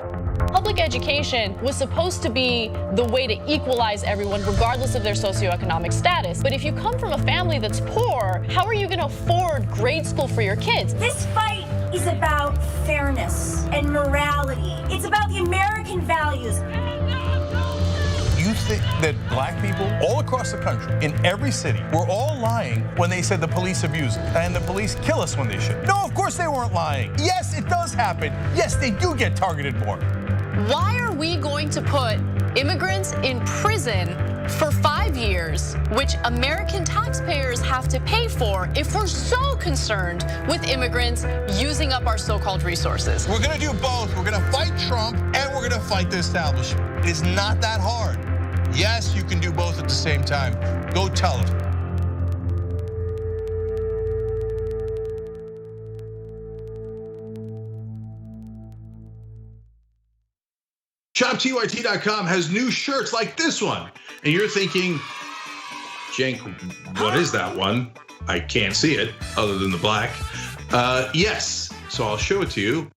Public education was supposed to be the way to equalize everyone regardless of their socioeconomic status. But if you come from a family that's poor, how are you gonna afford grade school for your kids? This fight is about fairness and morality. It's about the American values. You think that black people all across the country, in every city, were all lying when they said the police abuse us and the police kill us when they should? No, of course they weren't lying. Yes, it does happen. Yes, they do get targeted more. Why are we going to put immigrants in prison for 5 years, which American taxpayers have to pay for, if we're so concerned with immigrants using up our so-called resources? We're gonna do both. We're gonna fight Trump and we're gonna fight the establishment. It's not that hard. Yes, you can do both at the same time. Go tell them. ShopTYT.com has new shirts like this one. And you're thinking, Cenk, what is that one? I can't see it other than the black. Yes, so I'll show it to you.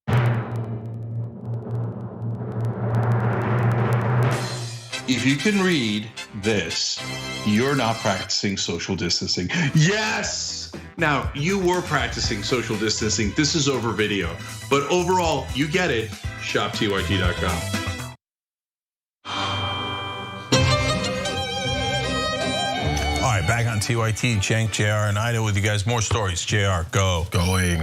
If you can read this, you're not practicing social distancing. Yes! Now, you were practicing social distancing. This is over video. But overall, you get it. ShopTYT.com. All right, back on TYT, Cenk, JR, and Ida with you guys. More stories. JR, go. Going.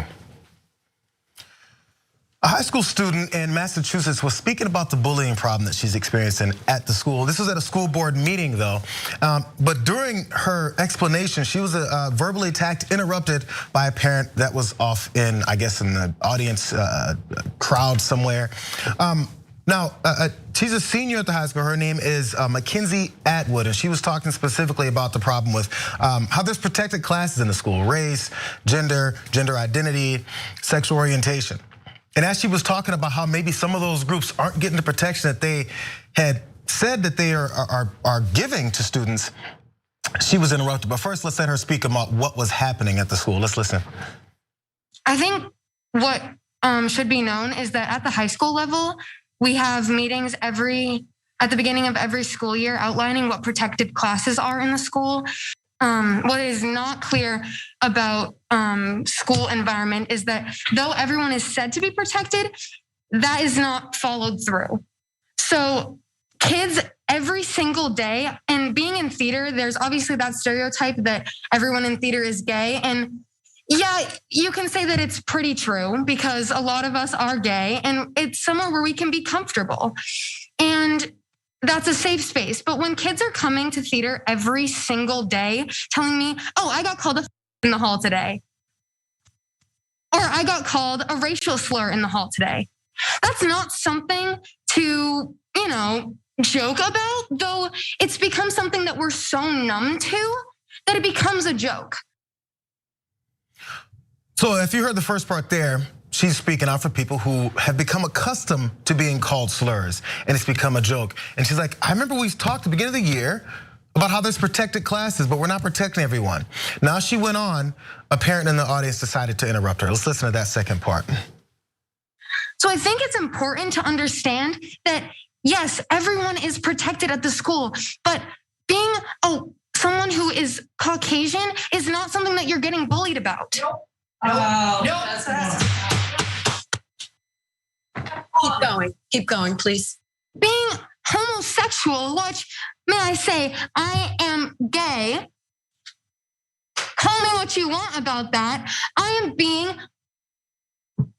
A high school student in Massachusetts was speaking about the bullying problem that she's experiencing at the school. This was at a school board meeting, though. But during her explanation, she was verbally attacked, interrupted by a parent that was off in, I guess, in the audience crowd somewhere. Now, she's a senior at the high school. Her name is Mackenzie Atwood, and she was talking specifically about the problem with how there's protected classes in the school: race, gender, gender identity, sexual orientation. And as she was talking about how maybe some of those groups aren't getting the protection that they had said that they are giving to students, she was interrupted. But first, let's let her speak about what was happening at the school. Let's listen. I think what should be known is that at the high school level, we have meetings at the beginning of every school year outlining what protected classes are in the school. What is not clear about school environment is that though everyone is said to be protected, that is not followed through. So kids every single day, and being in theater, there's obviously that stereotype that everyone in theater is gay. And yeah, you can say that it's pretty true because a lot of us are gay and it's somewhere where we can be comfortable. And that's a safe space. But when kids are coming to theater every single day telling me, oh, I got called a in the hall today, or I got called a racial slur in the hall today, that's not something to, joke about, though it's become something that we're so numb to that it becomes a joke. So if you heard the first part there, she's speaking out for people who have become accustomed to being called slurs, and it's become a joke. And she's like, I remember we talked at the beginning of the year about how there's protected classes, but we're not protecting everyone. Now she went on, a parent in the audience decided to interrupt her. Let's listen to that second part. So I think it's important to understand that, yes, everyone is protected at the school, but being someone who is Caucasian is not something that you're getting bullied about. Keep going, please. Being homosexual, which, may I say, I am gay. Call me what you want about that. I am being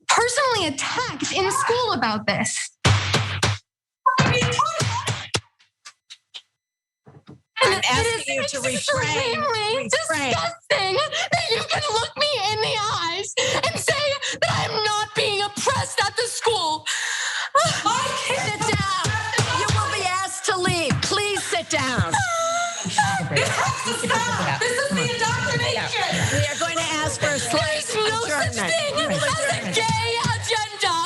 personally attacked in school about this. I'm asking you to refrain. Disgusting that you can look me in the eyes and say that I'm not being oppressed at the school. Sit down. You will be asked to leave. Please sit down. This has to stop. This is the indoctrination. We are going to ask for a slight There's no such thing as a gay agenda.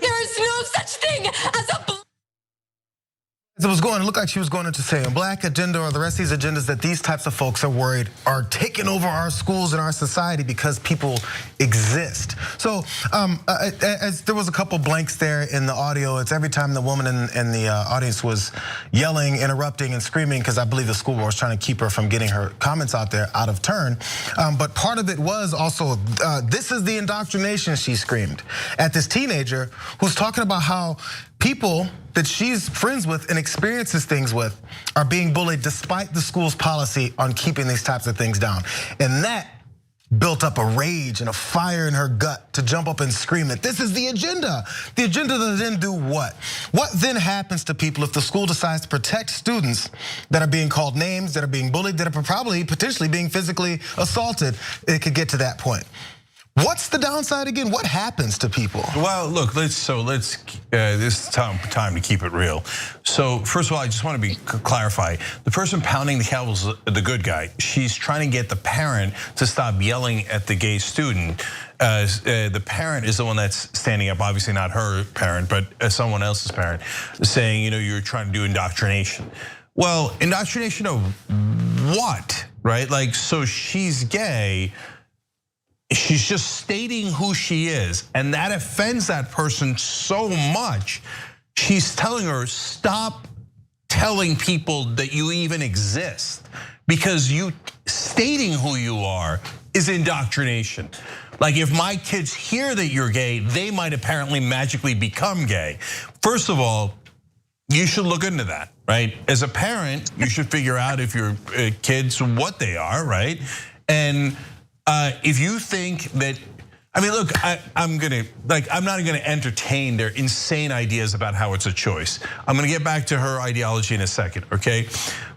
There is no such thing as a As it was going, it looked like she was going into saying a black agenda or the rest of these agendas that these types of folks are worried are taking over our schools and our society because people exist. So as there was a couple blanks there in the audio, it's every time the woman in the audience was yelling, interrupting and screaming, because I believe the school board was trying to keep her from getting her comments out there out of turn. But part of it was also, this is the indoctrination, she screamed at this teenager who's talking about how people that she's friends with and experiences things with are being bullied despite the school's policy on keeping these types of things down. And that built up a rage and a fire in her gut to jump up and scream that this is the agenda. The agenda to then do what? What then happens to people if the school decides to protect students that are being called names, that are being bullied, that are probably potentially being physically assaulted? It could get to that point. What's the downside again? What happens to people? Well, look, this is time to keep it real. So first of all, I just want to clarify. The person pounding the gavel is the good guy. She's trying to get the parent to stop yelling at the gay student. The parent is the one that's standing up, obviously not her parent, but someone else's parent, saying, you're trying to do indoctrination. Well, indoctrination of what, right? Like, so she's gay. She's just stating who she is, and that offends that person so much. She's telling her, stop telling people that you even exist, because you stating who you are is indoctrination. Like, if my kids hear that you're gay, they might apparently magically become gay. First of all, you should look into that, right? As a parent, you should figure out if your kids, what they are, right? And if you think that, look, I'm not gonna entertain their insane ideas about how it's a choice. I'm gonna get back to her ideology in a second, okay?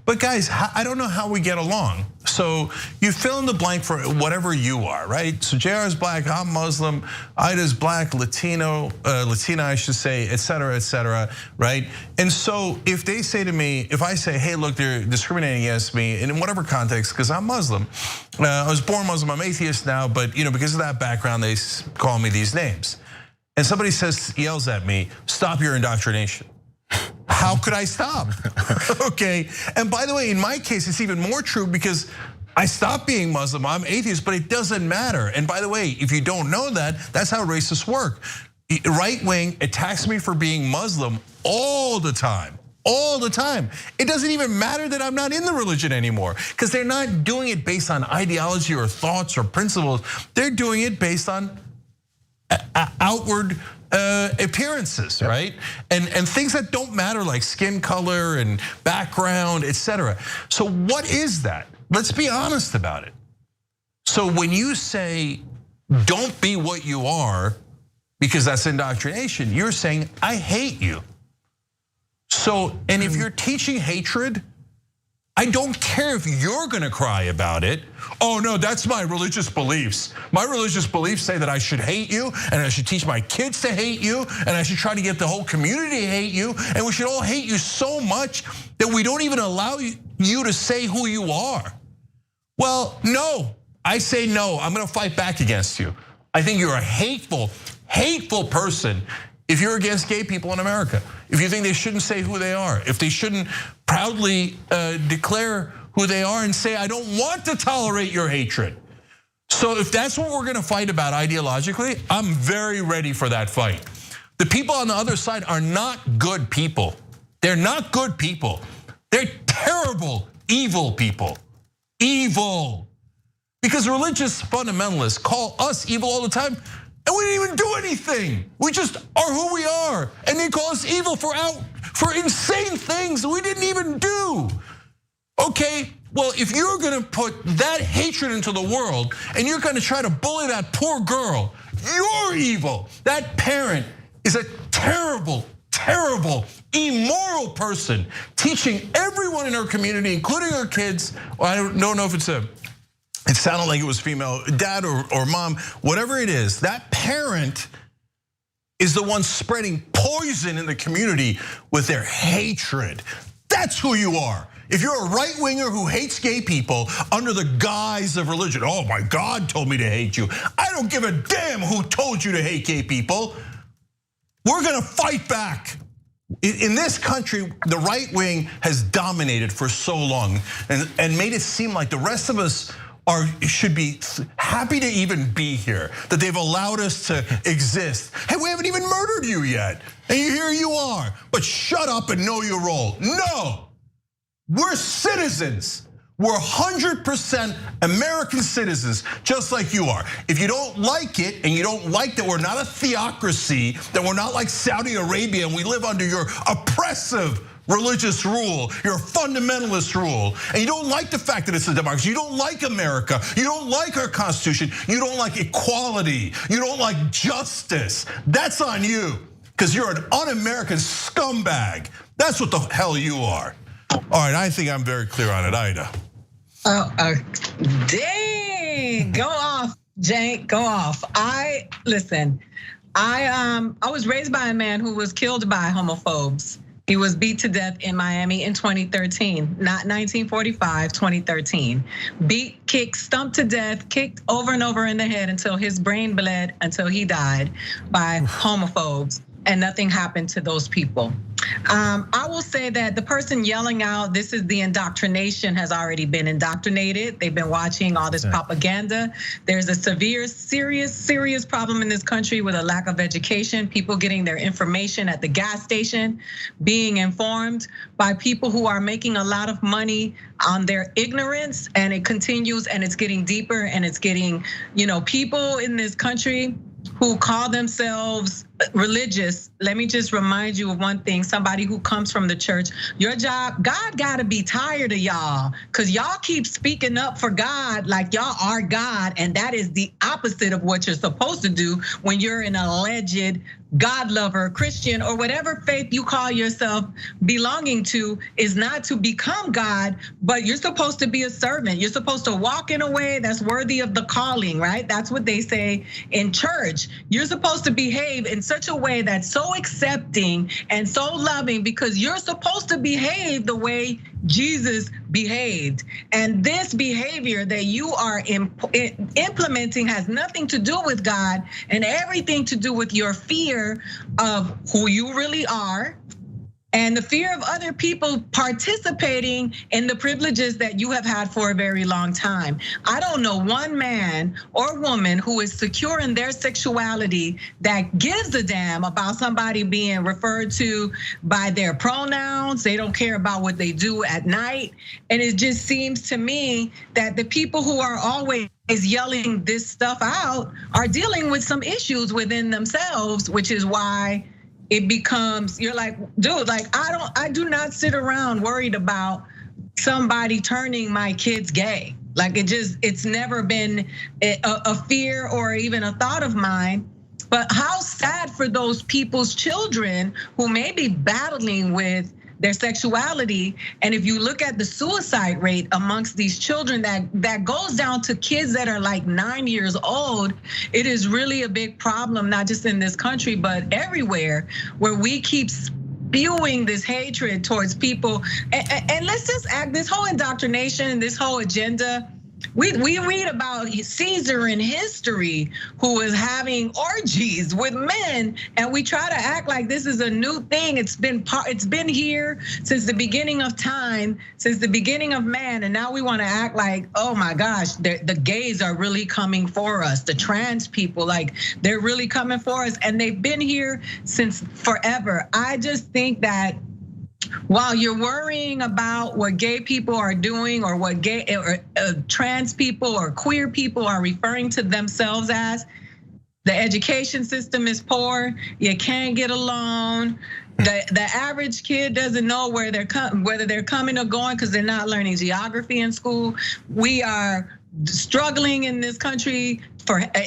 But guys, I don't know how we get along. So you fill in the blank for whatever you are, right? So JR is black, I'm Muslim, Ida's black, Latino, Latina, I should say, et cetera, right? And so if they say to me, if I say, hey, look, they're discriminating against me in whatever context, because I'm Muslim, I was born Muslim, I'm atheist now, but because of that background, they call me these names. And somebody yells at me, stop your indoctrination. How could I stop? Okay, and by the way, in my case, it's even more true because I stopped being Muslim, I'm atheist, but it doesn't matter. And by the way, if you don't know that, that's how racists work. Right wing attacks me for being Muslim all the time. All the time. It doesn't even matter that I'm not in the religion anymore, because they're not doing it based on ideology or thoughts or principles. They're doing it based on outward appearances, right? And things that don't matter, like skin color and background, et cetera. So what is that? Let's be honest about it. So when you say, don't be what you are, because that's indoctrination, you're saying, I hate you. So, and if you're teaching hatred, I don't care if you're gonna cry about it. Oh no, that's my religious beliefs. My religious beliefs say that I should hate you, and I should teach my kids to hate you, and I should try to get the whole community to hate you, and we should all hate you so much that we don't even allow you to say who you are. Well, no, I say no, I'm gonna fight back against you. I think you're a hateful person if you're against gay people in America. If you think they shouldn't say who they are, if they shouldn't proudly declare who they are and say, I don't want to tolerate your hatred. So if that's what we're gonna fight about ideologically, I'm very ready for that fight. The people on the other side are not good people. They're not good people. They're terrible, evil people. Evil. Because religious fundamentalists call us evil all the time, and we didn't even do anything. We just are who we are. And they call us evil for insane things that we didn't even do. Okay, well, if you're gonna put that hatred into the world and you're gonna try to bully that poor girl, you're evil. That parent is a terrible, terrible, immoral person, teaching everyone in our community, including our kids. Well, I don't know if it sounded like it was female, dad or mom, whatever it is, that parent is the one spreading poison in the community with their hatred. That's who you are. If you're a right winger who hates gay people under the guise of religion, oh my God told me to hate you. I don't give a damn who told you to hate gay people. We're gonna fight back. In this country, the right wing has dominated for so long and made it seem like the rest of us should be happy to even be here, that they've allowed us to exist. Hey, we haven't even murdered you yet, and here you are. But shut up and know your role. No, we're citizens. We're 100% American citizens, just like you are. If you don't like it, and you don't like that we're not a theocracy, that we're not like Saudi Arabia, and we live under your oppressive religious rule, your fundamentalist rule, and you don't like the fact that it's a democracy, you don't like America, you don't like our Constitution, you don't like equality, you don't like justice, that's on you, because you're an un-American scumbag. That's what the hell you are. All right, I think I'm very clear on it, Ida. Dang, go off. Jank, go off. Listen. I was raised by a man who was killed by homophobes. He was beat to death in Miami in 2013, not 1945, 2013. Beat, kicked, stumped to death, kicked over and over in the head until his brain bled until he died by homophobes, and nothing happened to those people. I will say that the person yelling out, "This is the indoctrination," has already been indoctrinated. They've been watching all this propaganda. There's a severe, serious problem in this country with a lack of education. People getting their information at the gas station, being informed by people who are making a lot of money on their ignorance, and it continues, and it's getting deeper, and it's getting, people in this country who call themselves religious. Let me just remind you of one thing. Somebody who comes from the church, your job, God gotta be tired of y'all, because y'all keep speaking up for God like y'all are God, and that is the opposite of what you're supposed to do when you're an alleged God lover, Christian, or whatever faith you call yourself belonging to, is not to become God, but you're supposed to be a servant. You're supposed to walk in a way that's worthy of the calling, right? That's what they say in church. You're supposed to behave in such a way that's so accepting and so loving, because you're supposed to behave the way Jesus behaved. And this behavior that you are implementing has nothing to do with God and everything to do with your fear of who you really are, and the fear of other people participating in the privileges that you have had for a very long time. I don't know one man or woman who is secure in their sexuality that gives a damn about somebody being referred to by their pronouns. They don't care about what they do at night. And it just seems to me that the people who are always yelling this stuff out are dealing with some issues within themselves, which is why it becomes, you're like, dude, like I do not sit around worried about somebody turning my kids gay. Like it's never been a fear or even a thought of mine. But how sad for those people's children who may be battling with their sexuality. And if you look at the suicide rate amongst these children, that goes down to kids that are like 9 years old. It is really a big problem, not just in this country, but everywhere, where we keep spewing this hatred towards people. And let's just act, this whole indoctrination, this whole agenda. We read about Caesar in history, who was having orgies with men, and we try to act like this is a new thing. It's been here since the beginning of time, since the beginning of man, and now we want to act like, oh my gosh, the gays are really coming for us, the trans people, like they're really coming for us, and they've been here since forever. I just think that while you're worrying about what gay people are doing, or what gay or trans people or queer people are referring to themselves as, the education system is poor. You can't get a loan. The average kid doesn't know whether they're coming or going, because they're not learning geography in school. We are struggling in this country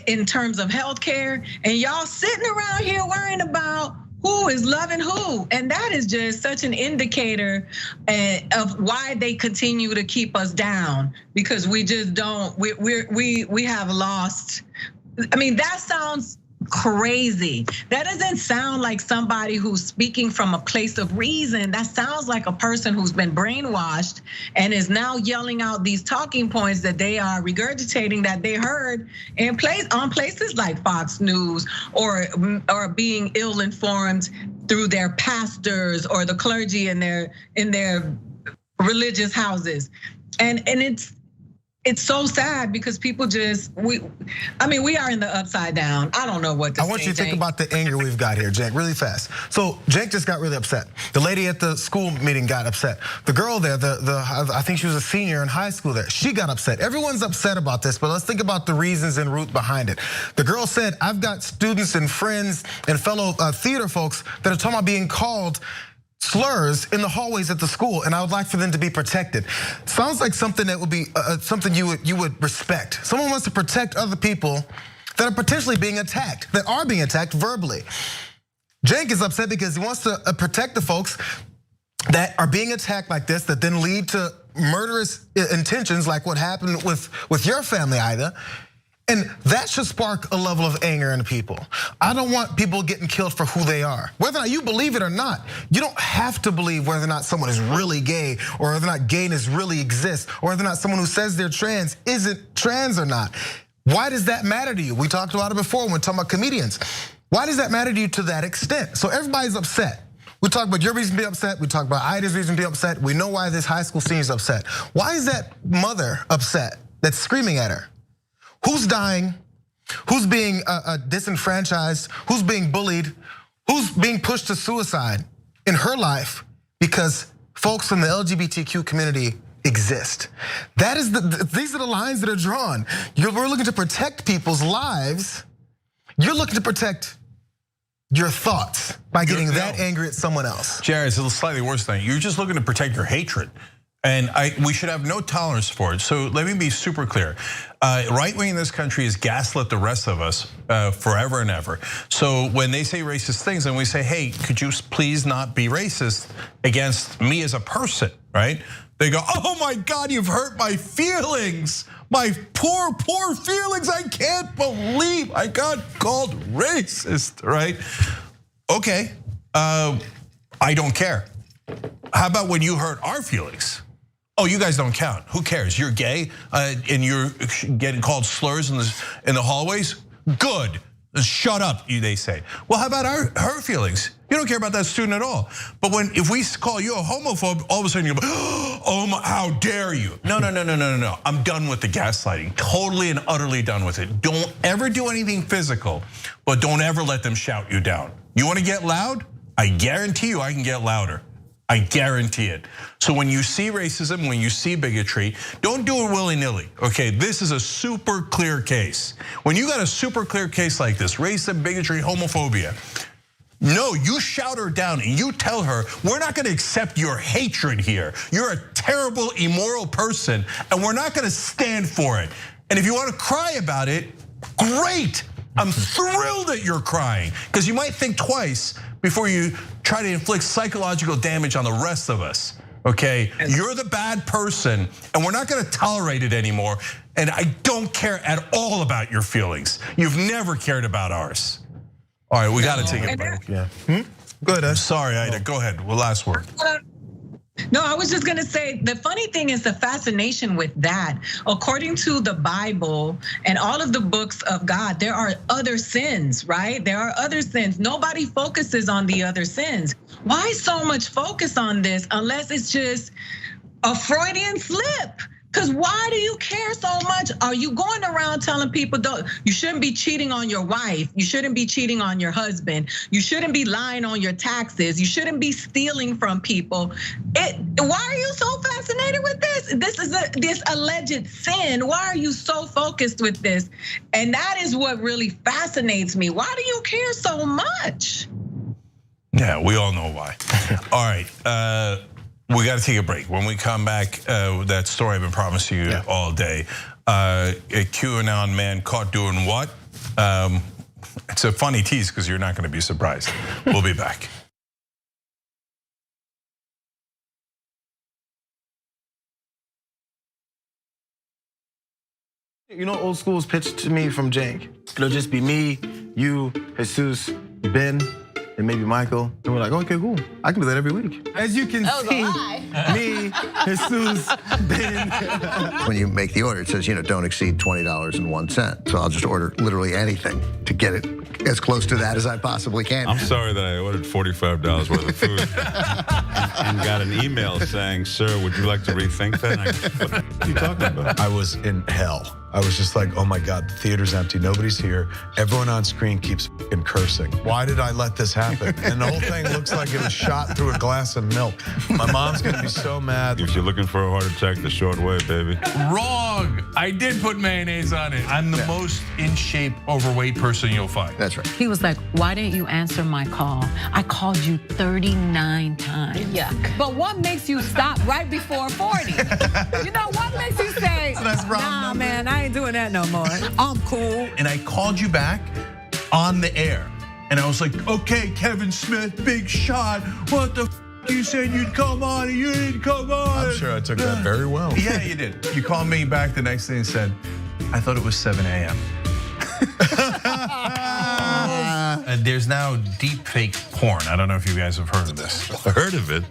in terms of healthcare, and y'all sitting around here worrying about who is loving who. And that is just such an indicator of why they continue to keep us down, because we just don't, we have lost. I mean, that sounds crazy. That doesn't sound like somebody who's speaking from a place of reason. That sounds like a person who's been brainwashed and is now yelling out these talking points that they are regurgitating, that they heard on places like Fox News, or being ill-informed through their pastors or the clergy in their religious houses. And it's so sad, because people we are in the upside down. I don't know what to say. I want you to think about the anger we've got here, Cenk, really fast. So Cenk just got really upset. The lady at the school meeting got upset. The girl there, I think she was a senior in high school there, she got upset. Everyone's upset about this, but let's think about the reasons and root behind it. The girl said, I've got students and friends and fellow theater folks that are talking about being called slurs in the hallways at the school, and I would like for them to be protected. Sounds like something that would be something you would respect. Someone wants to protect other people that are potentially being attacked, that are being attacked verbally. Cenk is upset because he wants to protect the folks that are being attacked like this, that then lead to murderous intentions, like what happened with your family, Ida. And that should spark a level of anger in people. I don't want people getting killed for who they are. Whether or not you believe it or not, you don't have to believe whether or not someone is really gay, or whether or not gayness really exists, or whether or not someone who says they're trans isn't trans or not. Why does that matter to you? We talked about it before when we're talking about comedians. Why does that matter to you to that extent? So everybody's upset. We talk about your reason to be upset. We talk about Ida's reason to be upset. We know why this high school senior is upset. Why is that mother upset that's screaming at her? Who's dying? Who's being disenfranchised? Who's being bullied? Who's being pushed to suicide in her life because folks from the LGBTQ community exist? These are the lines that are drawn. We're looking to protect people's lives. You're looking to protect your thoughts by getting that angry at someone else. Jared, it's a slightly worse than that. You're just looking to protect your hatred. And we should have no tolerance for it. So let me be super clear. Right wing in this country has gaslit the rest of us forever and ever. So when they say racist things and we say, hey, could you please not be racist against me as a person, right? They go, oh my God, you've hurt my feelings. My poor, poor feelings. I can't believe I got called racist, right? Okay, I don't care. How about when you hurt our feelings? Oh, you guys don't count. Who cares? You're gay and you're getting called slurs in the hallways? Good. Shut up, they say. Well, how about her feelings? You don't care about that student at all. But if we call you a homophobe, all of a sudden you're like, oh my, how dare you? No. I'm done with the gaslighting. Totally and utterly done with it. Don't ever do anything physical, but don't ever let them shout you down. You want to get loud? I guarantee you I can get louder. I guarantee it. So when you see racism, when you see bigotry, don't do it willy-nilly, okay? This is a super clear case. When you got a super clear case like this, racism, bigotry, homophobia, no, you shout her down and you tell her, we're not gonna accept your hatred here. You're a terrible, immoral person, and we're not gonna stand for it. And if you wanna cry about it, great. I'm thrilled that you're crying, because you might think twice before you try to inflict psychological damage on the rest of us, okay? You're the bad person, and we're not gonna tolerate it anymore, and I don't care at all about your feelings. You've never cared about ours. All right, we gotta take a break. Yeah. Go ahead, Ed. Sorry, Ida, go ahead, last word. No, I was just gonna say, the funny thing is the fascination with that. According to the Bible and all of the books of God, there are other sins, right? There are other sins. Nobody focuses on the other sins. Why so much focus on this unless it's just a Freudian slip? Because why do you care so much? Are you going around telling people, you shouldn't be cheating on your wife, you shouldn't be cheating on your husband, you shouldn't be lying on your taxes, you shouldn't be stealing from people? Why are you so fascinated with this? This is this alleged sin. Why are you so focused with this? And that is what really fascinates me. Why do you care so much? Yeah, we all know why. All right. We got to take a break. When we come back, that story I've been promising you all day. A QAnon man caught doing what? It's a funny tease because you're not going to be surprised. We'll be back. You know, old school was pitched to me from Cenk. It'll just be me, you, Jesus, Ben, and maybe Michael. And we're like, okay, cool. I can do that every week. As you can see, me, Jesus, Ben. When you make the order, it says, don't exceed $20.01. So I'll just order literally anything to get it as close to that as I possibly can. I'm sorry that I ordered $45 worth of food and got an email saying, sir, would you like to rethink that? What are you talking about? I was in hell. I was just like, oh my God, the theater's empty, nobody's here. Everyone on screen keeps fucking cursing. Why did I let this happen? And the whole thing looks like it was shot through a glass of milk. My mom's gonna be so mad. If you're looking for a heart attack, the short way, baby. Wrong. I did put mayonnaise on it. I'm the most in shape, overweight person you'll find. That's right. He was like, why didn't you answer my call? I called you 39 times. Yuck. But what makes you stop right before 40? You know, what makes you say, nah, man, I ain't doing that no more. I'm cool. And I called you back on the air. And I was like, okay, Kevin Smith, big shot. What the you said you'd come on and you didn't come on. I'm sure I took that very well. Yeah, you did. You called me back the next day and said, I thought it was 7 a.m. There's now deep fake porn. I don't know if you guys have heard of this. I heard of it.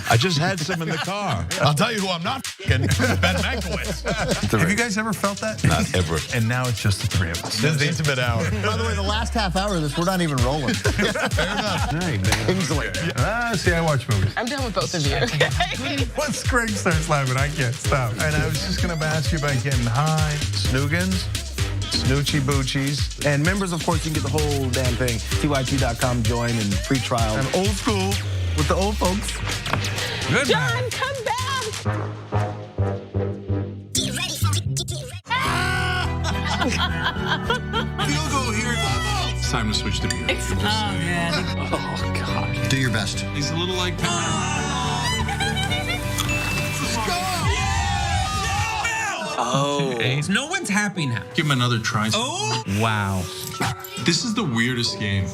I just had some in the car. I'll tell you who I'm not f***ing, Ben Mankiewicz. Have you guys ever felt that? Not ever. And now it's just the three of us. This is the intimate hour. By the way, the last half hour of this, we're not even rolling. Fair enough. Kingsley. See, I watch movies. I'm done with both of you. Once Greg starts laughing, I can't stop. And I was just gonna ask you about getting high. Snoogans, Snoochie Boochies. And members, of course, you can get the whole damn thing. TYT.com, join and free trial. I'm old school with the old folks. Good. John, come back. Field goal here. It's time to switch to beer. Oh, man. Oh, God. Do your best. He's a little like Oh. No one's happy now. Give him another try. Oh! Wow. This is the weirdest game.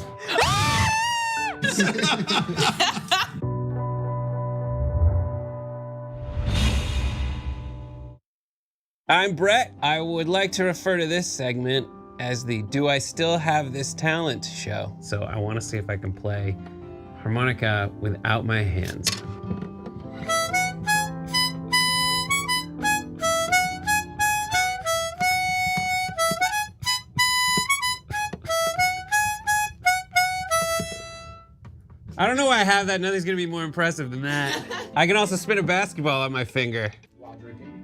I'm Brett. I would like to refer to this segment as the Do I Still Have This Talent show. So I want to see if I can play harmonica without my hands. I don't know why I have that. Nothing's gonna be more impressive than that. I can also spin a basketball on my finger.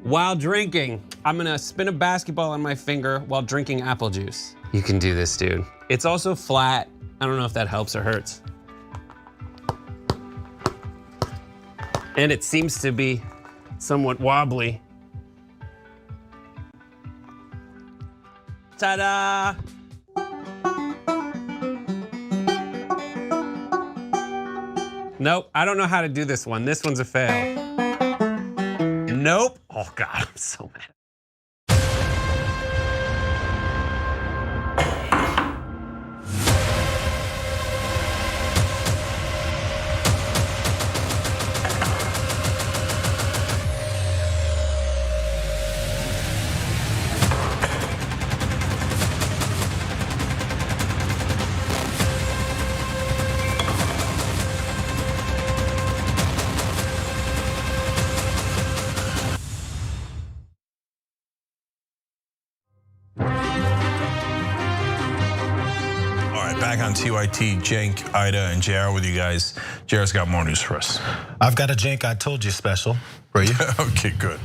While drinking. I'm gonna spin a basketball on my finger while drinking apple juice. You can do this, dude. It's also flat. I don't know if that helps or hurts. And it seems to be somewhat wobbly. Ta-da! Nope, I don't know how to do this one. This one's a fail. Nope. Oh God, I'm so mad. Back on TYT, Cenk, Ida, and JR with you guys. JR's got more news for us. I've got a Cenk I told you special for you. Okay, good.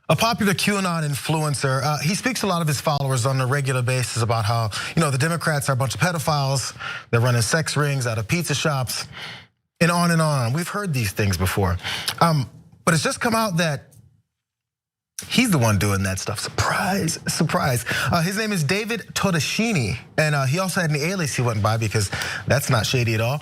A popular QAnon influencer, he speaks to a lot of his followers on a regular basis about how, the Democrats are a bunch of pedophiles, they're running sex rings out of pizza shops, and on and on. We've heard these things before. But it's just come out that he's the one doing that stuff. Surprise, surprise. His name is David Todeschini, and he also had an alias he went by because that's not shady at all.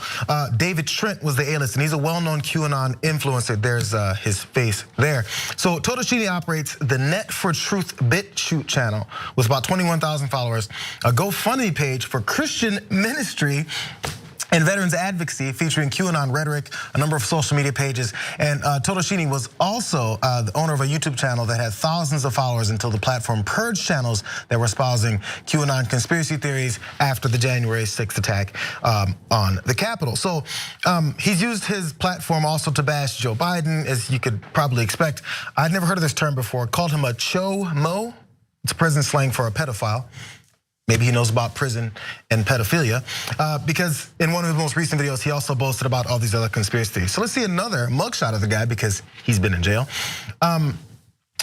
David Trent was the alias, and he's a well-known QAnon influencer. There's his face there. So Todeschini operates the Net for Truth BitChute channel with about 21,000 followers, a GoFundMe page for Christian ministry and veterans advocacy featuring QAnon rhetoric, a number of social media pages. And Todeschini was also the owner of a YouTube channel that had thousands of followers until the platform purged channels that were espousing QAnon conspiracy theories after the January 6th attack on the Capitol. So he's used his platform also to bash Joe Biden, as you could probably expect. I'd never heard of this term before, called him a Cho-Mo. It's prison slang for a pedophile. Maybe he knows about prison and pedophilia, because in one of his most recent videos, he also boasted about all these other conspiracy theories. So let's see another mugshot of the guy because he's been in jail.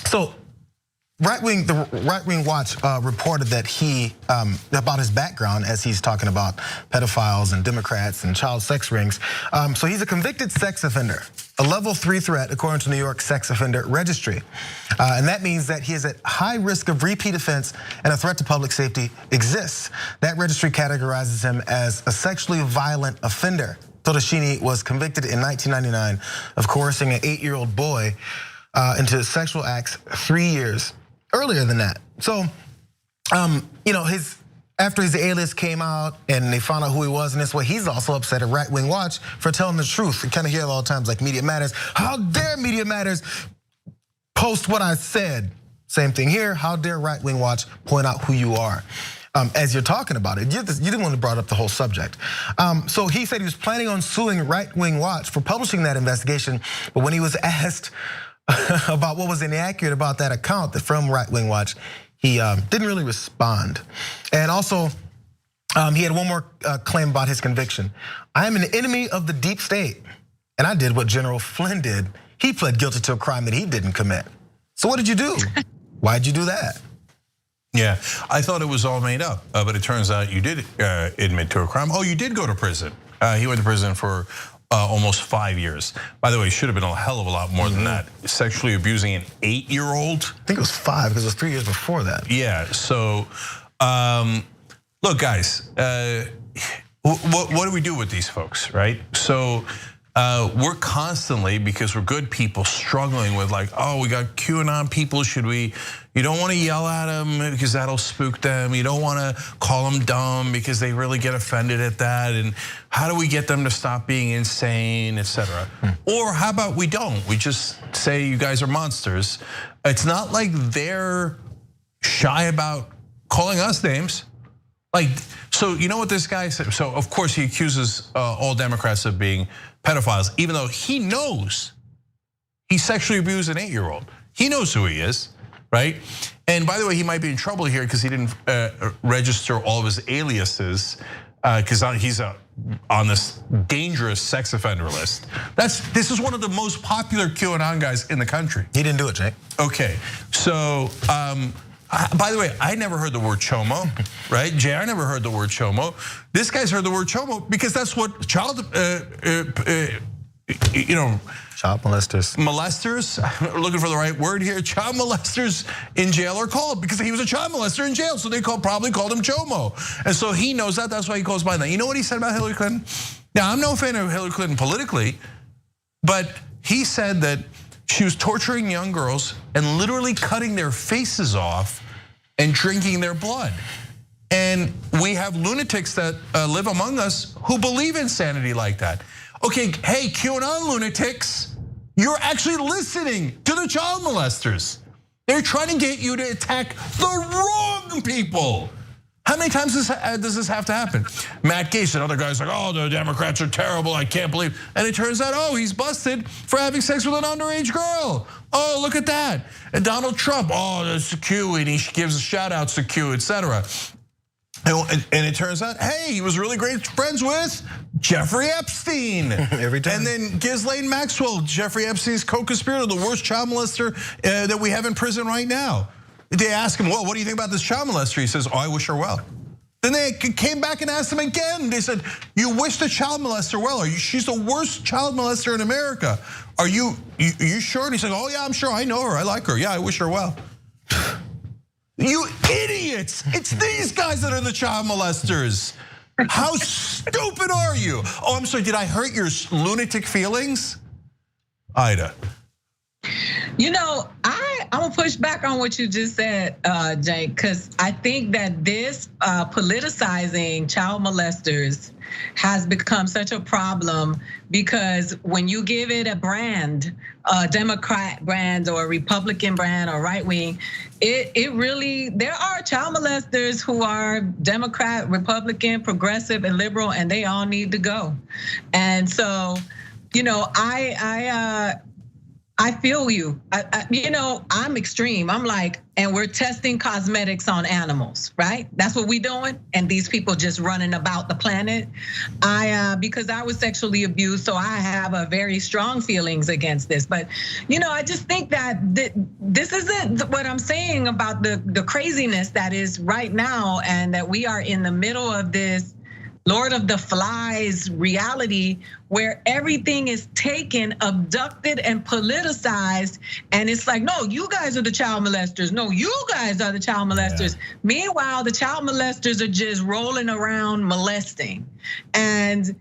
So the Right Wing Watch reported that he, about his background as he's talking about pedophiles and Democrats and child sex rings. So he's a convicted sex offender, a level 3 threat according to New York Sex Offender Registry. And that means that he is at high risk of repeat offense and a threat to public safety exists. That registry categorizes him as a sexually violent offender. Todeschini was convicted in 1999 of coercing an 8-year-old boy into sexual acts 3 years earlier than that. So, after his alias came out and they found out who he was in this way, he's also upset at Right Wing Watch for telling the truth. You kind of hear it all the times like Media Matters. How dare Media Matters post what I said? Same thing here, how dare Right Wing Watch point out who you are? as you're talking about it. You didn't want to brought up the whole subject. So he said he was planning on suing Right Wing Watch for publishing that investigation, but when he was asked about what was inaccurate about that account from Right Wing Watch, he didn't really respond. And also, he had one more claim about his conviction. I am an enemy of the deep state, and I did what General Flynn did. He pled guilty to a crime that he didn't commit. So what did you do? Why'd you do that? Yeah, I thought it was all made up, but it turns out you did admit to a crime. Oh, you did go to prison. He went to prison for almost 5 years. By the way, should have been a hell of a lot more than that. Sexually abusing an 8-year-old. I think it was 5 because it was 3 years before that. Yeah, so look guys, what do we do with these folks, right? So we're constantly, because we're good people, struggling with like, oh, we got QAnon people, you don't want to yell at them because that'll spook them. You don't want to call them dumb because they really get offended at that. And how do we get them to stop being insane, etc.? Or how about we don't? We just say you guys are monsters. It's not like they're shy about calling us names. Like, so you know what this guy said? So of course he accuses all Democrats of being pedophiles, even though he knows he sexually abused an 8-year-old. He knows who he is, right? And by the way, he might be in trouble here because he didn't register all of his aliases because he's on this dangerous sex offender list. This is one of the most popular QAnon guys in the country. He didn't do it, Jake. Okay, so by the way, I never heard the word chomo, right? Jay, I never heard the word chomo. This guy's heard the word chomo because that's what child molesters, looking for the right word here, child molesters in jail are called, because he was a child molester in jail, so they probably called him chomo. And so he knows that, that's why he goes by that. You know what he said about Hillary Clinton? Now, I'm no fan of Hillary Clinton politically, but he said that she was torturing young girls and literally cutting their faces off and drinking their blood. And we have lunatics that live among us who believe in sanity like that. Okay, hey, QAnon lunatics, you're actually listening to the child molesters. They're trying to get you to attack the wrong people. How many times does this have to happen? Matt Gaetz and other guys like, oh, the Democrats are terrible, I can't believe. And it turns out, oh, he's busted for having sex with an underage girl. Oh, look at that. And Donald Trump, oh, that's Q, and he gives shout outs to Q, etc. And it turns out, hey, he was really great friends with Jeffrey Epstein. Every time. And then Ghislaine Maxwell, Jeffrey Epstein's co-conspirator, the worst child molester that we have in prison right now. They ask him, well, what do you think about this child molester? He says, oh, I wish her well. Then they came back and asked him again. They said, you wish the child molester well. She's the worst child molester in America. Are you sure? And he said, oh yeah, I'm sure, I know her, I like her. Yeah, I wish her well. You idiots, it's these guys that are the child molesters. How stupid are you? Oh, I'm sorry, did I hurt your lunatic feelings? Ida. You know, I'm gonna push back on what you just said, Jake, because I think that this politicizing child molesters has become such a problem, because when you give it a brand, a Democrat brand or a Republican brand or right wing, it really, there are child molesters who are Democrat, Republican, progressive, and liberal, and they all need to go. And so, you know, I feel you. You know, I'm extreme. I'm like, and we're testing cosmetics on animals, right? That's what we doing. And these people just running about the planet. Because I was sexually abused, so I have a very strong feelings against this. But you know, I just think that this isn't what I'm saying about the craziness that is right now, and that we are in the middle of this Lord of the Flies reality, where everything is taken, abducted, and politicized. And it's like, no, you guys are the child molesters. No, you guys are the child molesters. Yeah. Meanwhile, the child molesters are just rolling around molesting. And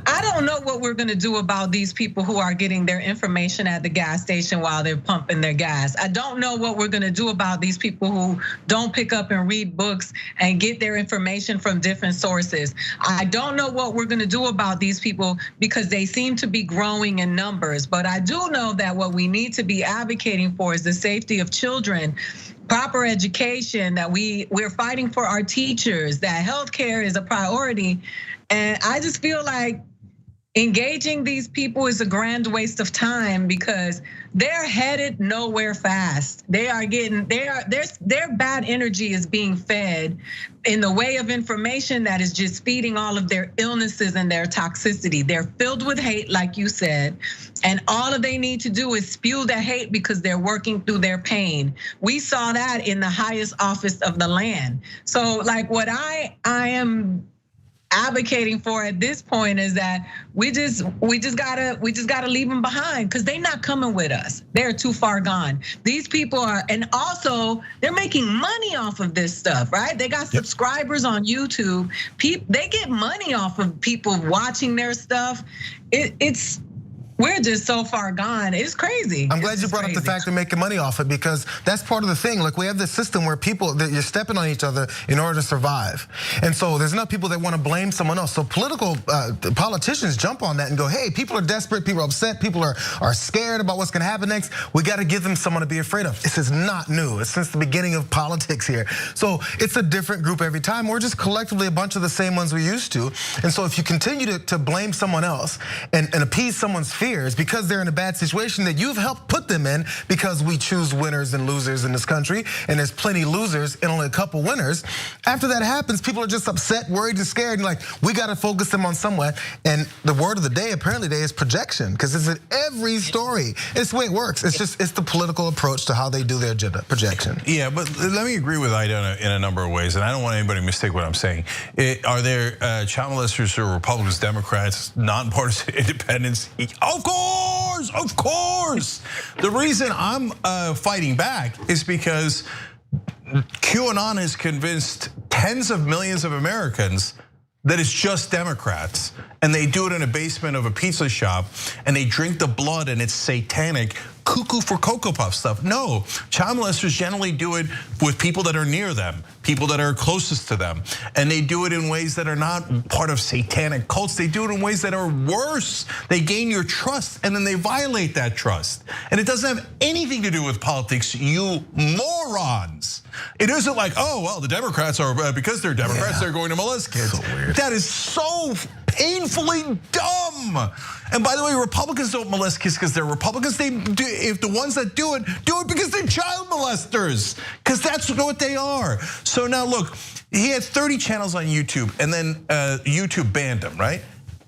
I don't know what we're gonna do about these people who are getting their information at the gas station while they're pumping their gas. I don't know what we're gonna do about these people who don't pick up and read books and get their information from different sources. I don't know what we're gonna do about these people because they seem to be growing in numbers. But I do know that what we need to be advocating for is the safety of children. proper education, that we're fighting for our teachers, that healthcare is a priority. And I just feel like engaging these people is a grand waste of time because they're headed nowhere fast. They are getting, their bad energy is being fed in the way of information that is just feeding all of their illnesses and their toxicity. They're filled with hate, like you said, and all they need to do is spew the hate because they're working through their pain. We saw that in the highest office of the land. So like what I am advocating for at this point is that we just gotta leave them behind because they're not coming with us. They're too far gone. These people are, and also they're making money off of this stuff, right? They got subscribers on YouTube. They get money off of people watching their stuff. We're just so far gone. It's crazy. I'm glad you brought up the fact they're making money off it because that's part of the thing. Like we have this system where you're stepping on each other in order to survive. And so there's enough people that want to blame someone else. So politicians jump on that and go, hey, people are desperate, people are upset, people are scared about what's gonna happen next. We gotta give them someone to be afraid of. This is not new. It's since the beginning of politics here. So it's a different group every time. We're just collectively a bunch of the same ones we used to. And so if you continue to blame someone else and appease someone's fears because they're in a bad situation that you've helped put them in, because we choose winners and losers in this country, and there's plenty losers and only a couple winners. After that happens, people are just upset, worried, and scared, and like, we gotta focus them on somewhere. And the word of the day, apparently today, is projection, because it's in every story. It's the way it works. It's the political approach to how they do their agenda, projection. Yeah, but let me agree with Ida in a number of ways, and I don't want anybody to mistake what I'm saying. Are there child molesters who are Republicans, Democrats, nonpartisan independents? Of course. The reason I'm fighting back is because QAnon has convinced tens of millions of Americans that it's just Democrats, and they do it in a basement of a pizza shop, and they drink the blood, and it's satanic, cuckoo for Cocoa Puff stuff. No, child molesters generally do it with people that are near them, people that are closest to them, and they do it in ways that are not part of satanic cults. They do it in ways that are worse. They gain your trust, and then they violate that trust. And it doesn't have anything to do with politics, you morons. It isn't like, oh, well, the Democrats are, because they're Democrats, they're going to molest kids. So weird. That is so painfully dumb. And by the way, Republicans don't molest kids because they're Republicans. They do, if the ones that do it because they're child molesters, because that's what they are. So now look, he had 30 channels on YouTube, and then YouTube banned him, right?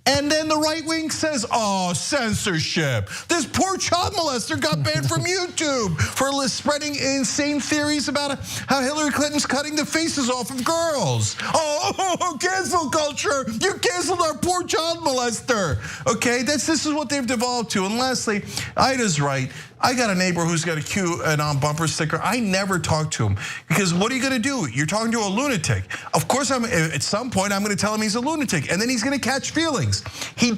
And then the right wing says, oh, censorship. This poor child molester got banned from YouTube for spreading insane theories about how Hillary Clinton's cutting the faces off of girls. Oh, cancel culture. You canceled our poor child molester. Okay, this is what they've devolved to. And lastly, Ida's right. I got a neighbor who's got a QAnon bumper sticker. I never talk to him because what are you gonna do? You're talking to a lunatic. Of course, at some point I'm gonna tell him he's a lunatic, and then he's gonna catch feelings. He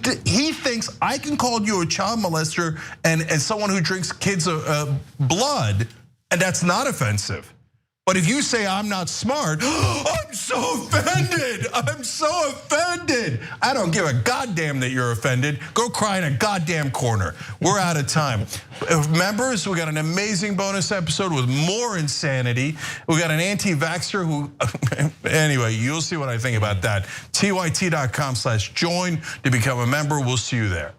thinks I can call you a child molester and someone who drinks kids' blood, and that's not offensive. But if you say I'm not smart, I'm so offended. I'm so offended. I don't give a goddamn that you're offended. Go cry in a goddamn corner. We're out of time. Members, we got an amazing bonus episode with more insanity. We got an anti-vaxxer who, anyway, you'll see what I think about that. TYT.com/join to become a member. We'll see you there.